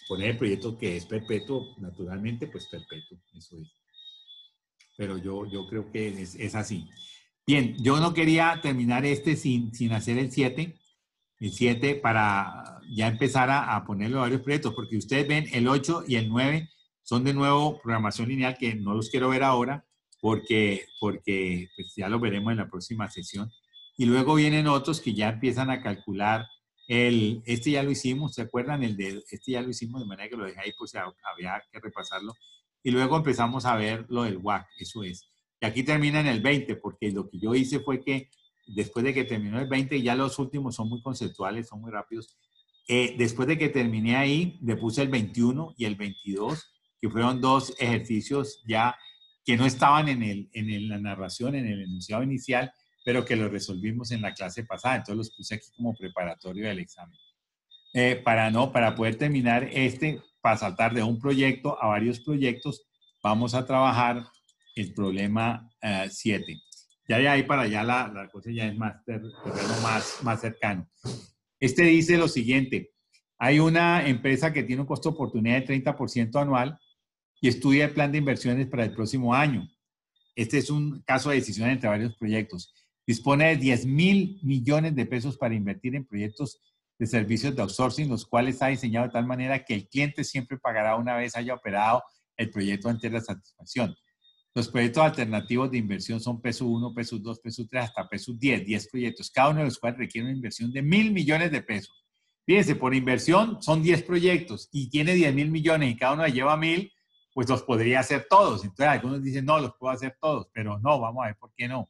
poner el proyecto que es perpetuo, naturalmente, pues perpetuo, eso es. Pero yo creo que es así. Bien, yo no quería terminar sin hacer el 7 para ya empezar a ponerle varios proyectos, porque ustedes ven el 8 y el 9 son de nuevo programación lineal, que no los quiero ver ahora, porque pues ya los veremos en la próxima sesión. Y luego vienen otros que ya empiezan a calcular este ya lo hicimos, ¿se acuerdan? Este ya lo hicimos, de manera que lo dejé ahí, pues había que repasarlo. Y luego empezamos a ver lo del WAC, eso es. Y aquí termina en el 20, porque lo que yo hice fue que después de que terminó el 20, ya los últimos son muy conceptuales, son muy rápidos. Después de que terminé ahí, le puse el 21 y el 22, que fueron dos ejercicios ya que no estaban en la narración, en el enunciado inicial, pero que los resolvimos en la clase pasada. Entonces los puse aquí como preparatorio del examen. Para poder terminar para saltar de un proyecto a varios proyectos, vamos a trabajar el problema 7. Ya de ahí para allá la cosa ya es más terreno más cercano. Este dice lo siguiente: hay una empresa que tiene un costo de oportunidad de 30% anual y estudia el plan de inversiones para el próximo año. Este es un caso de decisión entre varios proyectos. Dispone de 10,000 millones de pesos para invertir en proyectos de servicios de outsourcing, los cuales está diseñado de tal manera que el cliente siempre pagará una vez haya operado el proyecto ante la satisfacción. Los proyectos alternativos de inversión son PESU 1, PESU 2, PESU 3, hasta PESU 10 proyectos, cada uno de los cuales requiere una inversión de 1,000 millones de pesos. Fíjense, por inversión son 10 proyectos y tiene 10,000 millones y cada uno le lleva 1,000, pues los podría hacer todos. Entonces algunos dicen, no, los puedo hacer todos, pero no, vamos a ver por qué no.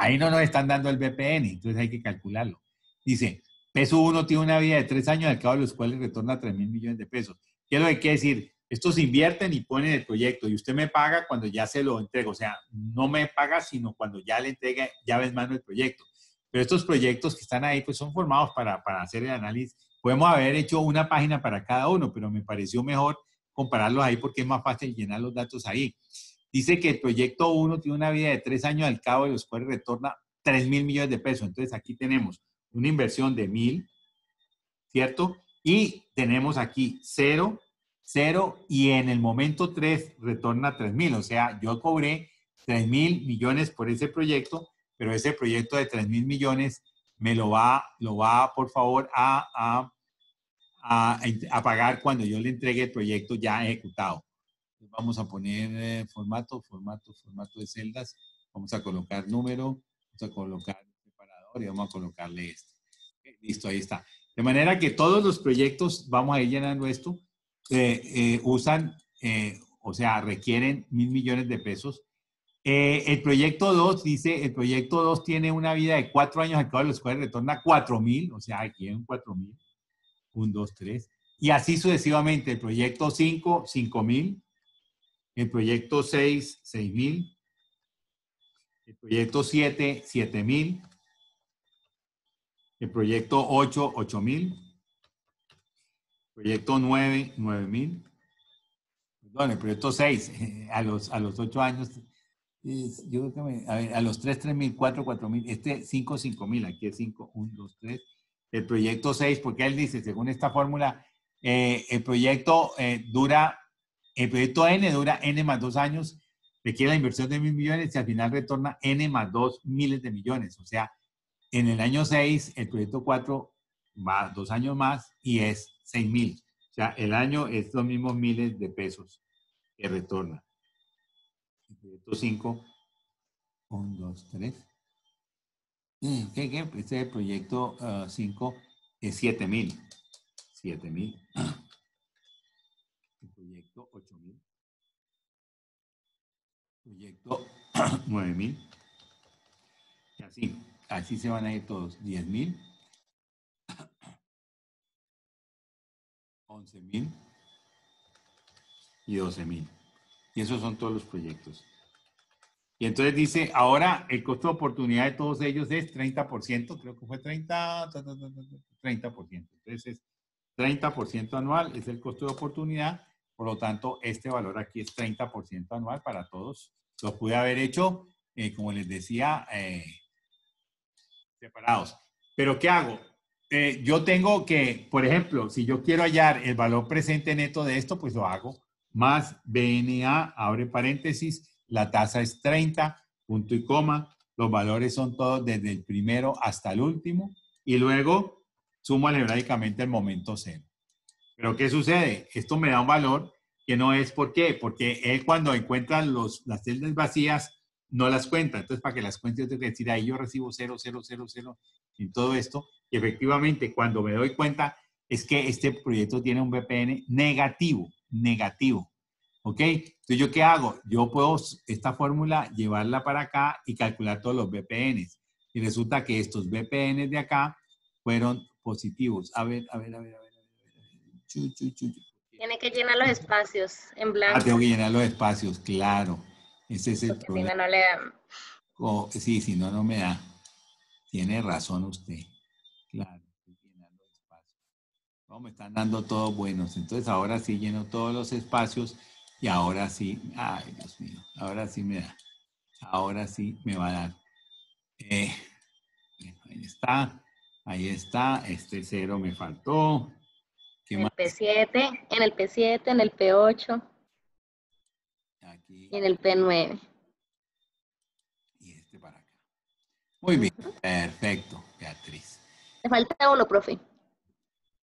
Ahí no nos están dando el BPN, entonces hay que calcularlo. Dice, PESU 1 tiene una vida de 3 años, al cabo de los cuales retorna 3,000 millones de pesos. ¿Qué es lo que quiere decir? Estos invierten y ponen el proyecto y usted me paga cuando ya se lo entrego. O sea, no me paga, sino cuando ya le entregue llave en mano el proyecto. Pero estos proyectos que están ahí, pues son formados para hacer el análisis. Podemos haber hecho una página para cada uno, pero me pareció mejor compararlos ahí porque es más fácil llenar los datos ahí. Dice que el proyecto 1 tiene una vida de 3 años, al cabo de los cuales retorna 3,000 millones de pesos. Entonces aquí tenemos una inversión de 1,000, ¿cierto? Y tenemos aquí 0, y en el momento 3 retorna 3,000. O sea, yo cobré 3,000 millones por ese proyecto, pero ese proyecto de 3,000 millones me lo va por favor, a pagar cuando yo le entregue el proyecto ya ejecutado. Vamos a poner formato de celdas. Vamos a colocar número, vamos a colocar separador y vamos a colocarle este. Listo, ahí está. De manera que todos los proyectos, vamos a ir llenando esto, usan, o sea, requieren 1,000 millones de pesos. El proyecto 2 dice, el proyecto 2 tiene una vida de 4 años, al cabo de los cuales retorna 4,000, o sea, aquí hay 4,000. 1, 2, 3. Y así sucesivamente. El proyecto 5, 5,000. El proyecto 6, 6,000. El proyecto 7, 7,000. El proyecto 8, 8,000. Proyecto 9, 9,000. Perdón, el proyecto 6, a los 8 años, yo creo que a los 3, 3,000, 4, 4,000, 5, 5,000, aquí es 5, 1, 2, 3. El proyecto 6, porque él dice, según esta fórmula, el proyecto N dura N más 2 años, requiere la inversión de 1,000 millones y al final retorna N más 2 miles de millones. O sea, en el año 6, el proyecto 4 va 2 años más y es 6,000. O sea, el año es los mismos miles de pesos que retorna. El proyecto 5, 1, 2, 3. ¿Qué? Este es el proyecto 5, es 7,000. 7,000. El proyecto 8,000. Proyecto 9,000. Y así se van a ir todos. 10,000. 11,000 y 12,000. Y esos son todos los proyectos. Y entonces dice, ahora el costo de oportunidad de todos ellos es 30%, creo que fue 30%. Entonces es 30% anual, es el costo de oportunidad. Por lo tanto, este valor aquí es 30% anual para todos. Lo pude haber hecho, como les decía, separados. Pero ¿qué hago? yo tengo que, por ejemplo, si yo quiero hallar el valor presente neto de esto, pues lo hago. Más BNA, abre paréntesis, la tasa es 30, punto y coma. Los valores son todos desde el primero hasta el último. Y luego sumo algebraicamente el momento cero. Pero ¿qué sucede? Esto me da un valor que no es ¿por qué? Porque él cuando encuentra las celdas vacías no las cuenta. Entonces, para que las cuente, yo tengo que decir, ahí yo recibo 0, 0, 0, 0 en todo esto. Y efectivamente, cuando me doy cuenta, es que este proyecto tiene un BPN negativo, negativo. ¿Ok? Entonces, ¿yo qué hago? Yo puedo esta fórmula llevarla para acá y calcular todos los BPNs. Y resulta que estos BPNs de acá fueron positivos. A ver. Tiene que llenar los espacios en Ah, blanco, tengo que llenar los espacios, claro. Ese es el porque si problema. no, no le dan. Oh, sí, si no, no me da. Tiene razón usted. Claro, estoy llenando espacios. No, me están dando todos buenos. Entonces ahora sí lleno todos los espacios y ahora sí, ay, Dios mío, ahora sí me da. Ahora sí me va a dar. Bueno, ahí está. Este 0 me faltó. ¿Qué En el más? P7, en el P7, en el P8 Aquí y en el P9. y este para acá. Muy bien, perfecto, Beatriz. Le falta uno, profe.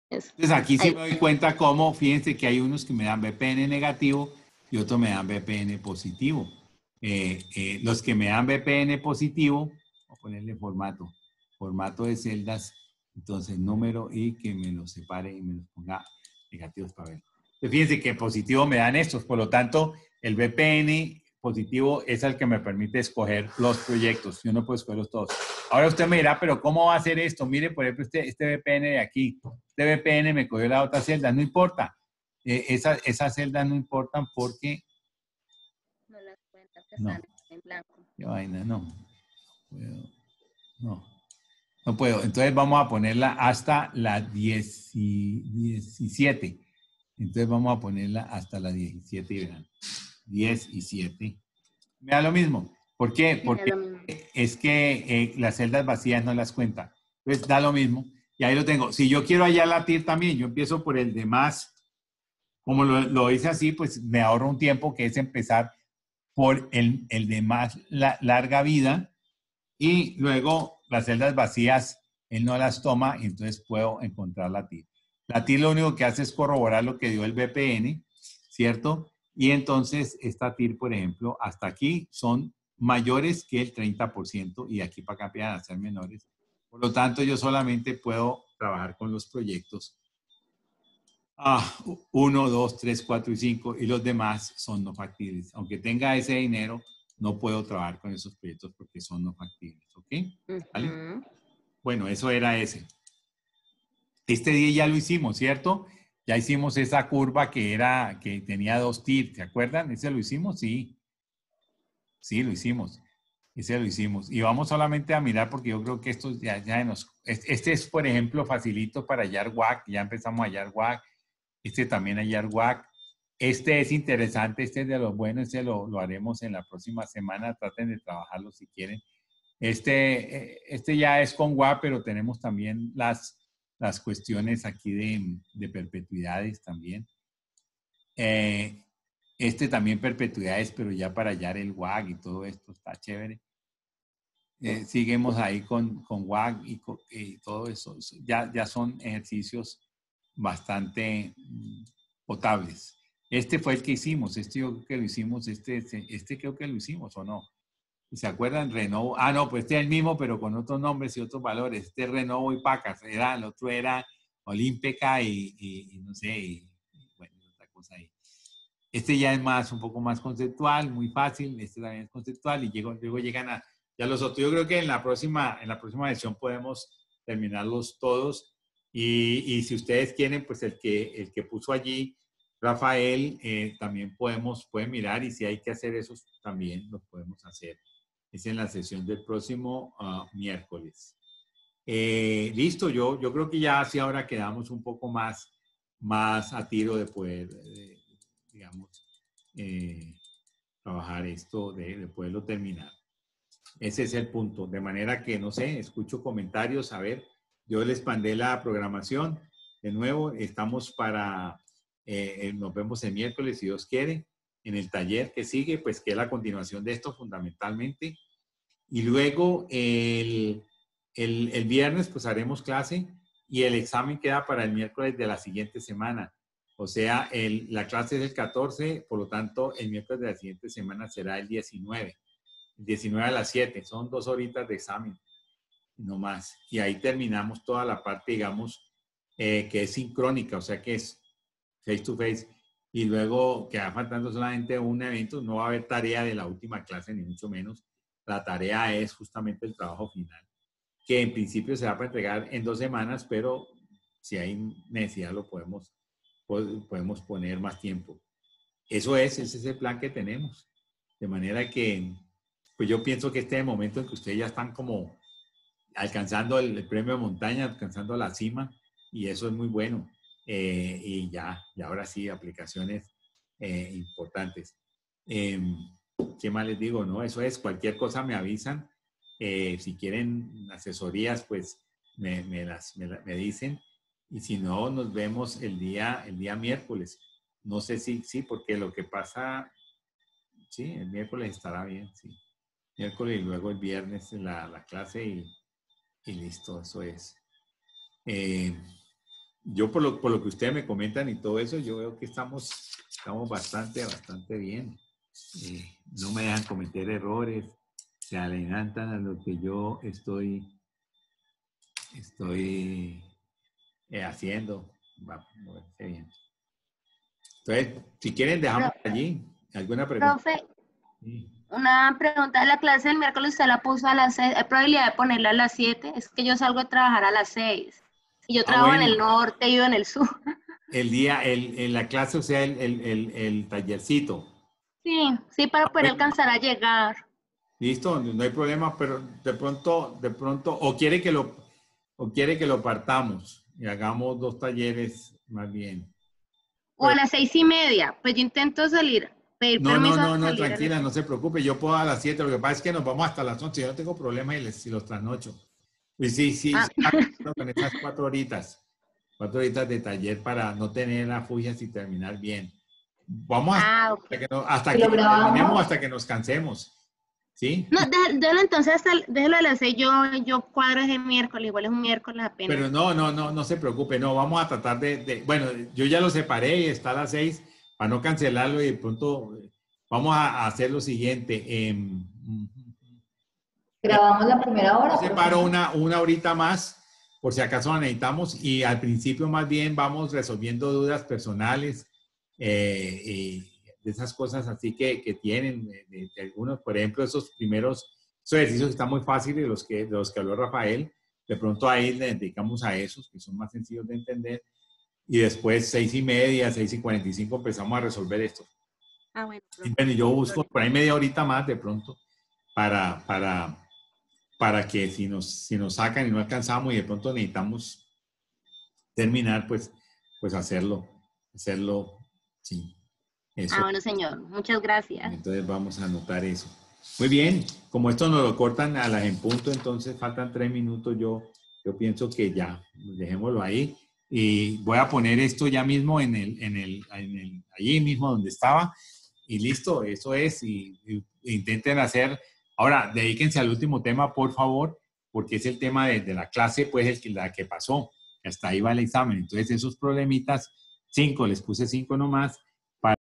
Eso. Entonces aquí sí Ahí. me doy cuenta cómo, fíjense que hay unos que me dan BPN negativo y otros me dan BPN positivo. Los que me dan BPN positivo, voy a ponerle formato de celdas, entonces número y que me los separe y me los ponga negativos para ver. Entonces fíjense que positivo me dan estos, por lo tanto el BPN positivo es el que me permite escoger los proyectos. Yo no puedo escogerlos todos. Ahora usted me dirá, pero ¿cómo va a hacer esto? Mire, por ejemplo, este VPN de aquí. Este VPN me cogió la otra celda. No importa. Esas celdas no importan porque... No las cuentas que No, están en blanco. qué vaina, no. No, no puedo. Entonces vamos a ponerla hasta la 17. Entonces vamos a ponerla hasta la 17 y verán. 17. Me da lo mismo. ¿Por qué? Me da Porque lo mismo. es que las celdas vacías no las cuenta. Entonces da lo mismo. Y ahí lo tengo. Si yo quiero hallar la TIR también, yo empiezo por el de más. Como lo hice así, pues me ahorro un tiempo que es empezar por el de más larga vida y luego las celdas vacías, él no las toma y entonces puedo encontrar la TIR. La TIR lo único que hace es corroborar lo que dio el VPN, ¿cierto? Y entonces esta TIR, por ejemplo, hasta aquí son mayores que el 30% y aquí para acá empiezan a ser menores. Por lo tanto, yo solamente puedo trabajar con los proyectos 1, 2, 3, 4 y 5 y los demás son no factibles. Aunque tenga ese dinero, no puedo trabajar con esos proyectos porque son no factibles. ¿Ok? ¿Vale? Bueno, eso era ese. Este día ya lo hicimos, ¿cierto? Ya hicimos esa curva que tenía 2 TIR, ¿se acuerdan? ¿Ese lo hicimos? Sí. Sí, lo hicimos. Ese lo hicimos. Y vamos solamente a mirar porque yo creo que estos ya nos... Este es, por ejemplo, facilito para hallar WAC. Ya empezamos a hallar WAC. Este también hallar WAC. Este es interesante, este es de los buenos, este lo haremos en la próxima semana. Traten de trabajarlo si quieren. Este ya es con WAC, pero tenemos también las cuestiones aquí de perpetuidades también. Este también perpetuidades, pero ya para hallar el WAG y todo esto está chévere. Seguimos ahí con WAG y todo eso. Ya son ejercicios bastante potables. Este fue el que hicimos. Este yo creo que lo hicimos. Este creo que lo hicimos, ¿o no? ¿Se acuerdan? Renovo. Ah, no, pues este es el mismo, pero con otros nombres y otros valores. Este es Renovo y Pacas. El otro era Olímpica y no sé, y bueno, otra cosa ahí. Este ya es un poco más conceptual, muy fácil. Este también es conceptual y luego llegan a ya los otros. Yo creo que en la próxima lección podemos terminarlos todos. Y si ustedes quieren, pues el que puso allí, Rafael, también pueden mirar y si hay que hacer esos, también los podemos hacer. Es en la sesión del próximo miércoles. Listo, yo creo que ya así ahora quedamos un poco más a tiro de poder, digamos, trabajar esto, de poderlo terminar. Ese es el punto. De manera que, no sé, escucho comentarios, a ver, yo les mandé la programación. De nuevo, estamos para, nos vemos el miércoles, si Dios quiere, en el taller que sigue, pues que es la continuación de esto fundamentalmente. Y luego el viernes pues haremos clase y el examen queda para el miércoles de la siguiente semana. O sea, la clase es el 14, por lo tanto, el miércoles de la siguiente semana será el 19. El 19 a las 7, son 2 horitas de examen, no más. Y ahí terminamos toda la parte, digamos, que es sincrónica, o sea que es face to face. Y luego queda faltando solamente un evento, no va a haber tarea de la última clase, ni mucho menos. La tarea es justamente el trabajo final, que en principio se va a entregar en 2 semanas, pero si hay necesidad lo podemos poner más tiempo. Ese es el plan que tenemos. De manera que, pues yo pienso que este es el momento en que ustedes ya están como alcanzando el premio de montaña, alcanzando la cima, y eso es muy bueno. Y ahora sí, aplicaciones importantes. ¿Qué más les digo? No, eso es, cualquier cosa me avisan. Si quieren asesorías, pues me dicen. Y si no, nos vemos el día miércoles. No sé si sí, porque lo que pasa, sí, el miércoles estará bien, sí. Miércoles y luego el viernes la clase y listo, eso es. Yo por lo que ustedes me comentan y todo eso, yo veo que estamos bastante bien. No me dejan cometer errores, se adelantan a lo que yo estoy haciendo. Va a moverse bien. Entonces, si quieren, dejamos allí. ¿Alguna pregunta? Profe, Sí. una pregunta. La clase del miércoles usted la puso a las 6. ¿Hay probabilidad de ponerla a las 7? Es que yo salgo a trabajar a las 6. Y yo trabajo Bueno. en el norte y yo en el sur. En la clase, o sea, el tallercito. Sí, para poder Bueno. alcanzar a llegar. Listo, no hay problema, pero de pronto, o quiere que lo partamos y hagamos 2 talleres más bien. O a las 6:30. Pues yo intento pedir permiso a salir. Tranquila, no se preocupe, yo puedo a las 7, lo que pasa es que nos vamos hasta las 11, yo no tengo problema si los trasnocho. Y sí, con esas 4 horitas de taller para no tener afugias y terminar bien. Vamos hasta que terminemos, hasta que nos cansemos. ¿Sí? No, déjalo entonces, déjalo a las 6, yo cuadro ese miércoles, igual es un miércoles apenas. Pero no se preocupe, no, vamos a tratar bueno, yo ya lo separé y está a las 6, para no cancelarlo y de pronto vamos a hacer lo siguiente. Grabamos la primera hora. Yo separo una horita más, por si acaso la necesitamos, y al principio más bien vamos resolviendo dudas personales, y de esas cosas así que tienen, de algunos, por ejemplo, esos ejercicios que están muy fáciles, de los que habló Rafael, de pronto ahí le dedicamos a esos, que son más sencillos de entender, y después 6:30, 6:45 empezamos a resolver esto. Bueno. Y bueno, yo busco por ahí media horita más de pronto, para que si nos sacan y no alcanzamos y de pronto necesitamos terminar, pues hacerlo, sí. Eso. Bueno, señor, muchas gracias. Entonces vamos a anotar eso. Muy bien, como esto nos lo cortan a las en punto, entonces faltan 3 minutos, yo pienso que ya, dejémoslo ahí. Y voy a poner esto ya mismo allí mismo donde estaba, y listo, eso es, y intenten hacer. Ahora, dedíquense al último tema, por favor, porque es el tema de la clase, pues la que pasó. Hasta ahí va el examen. Entonces, esos problemitas, 5, les puse 5 nomás,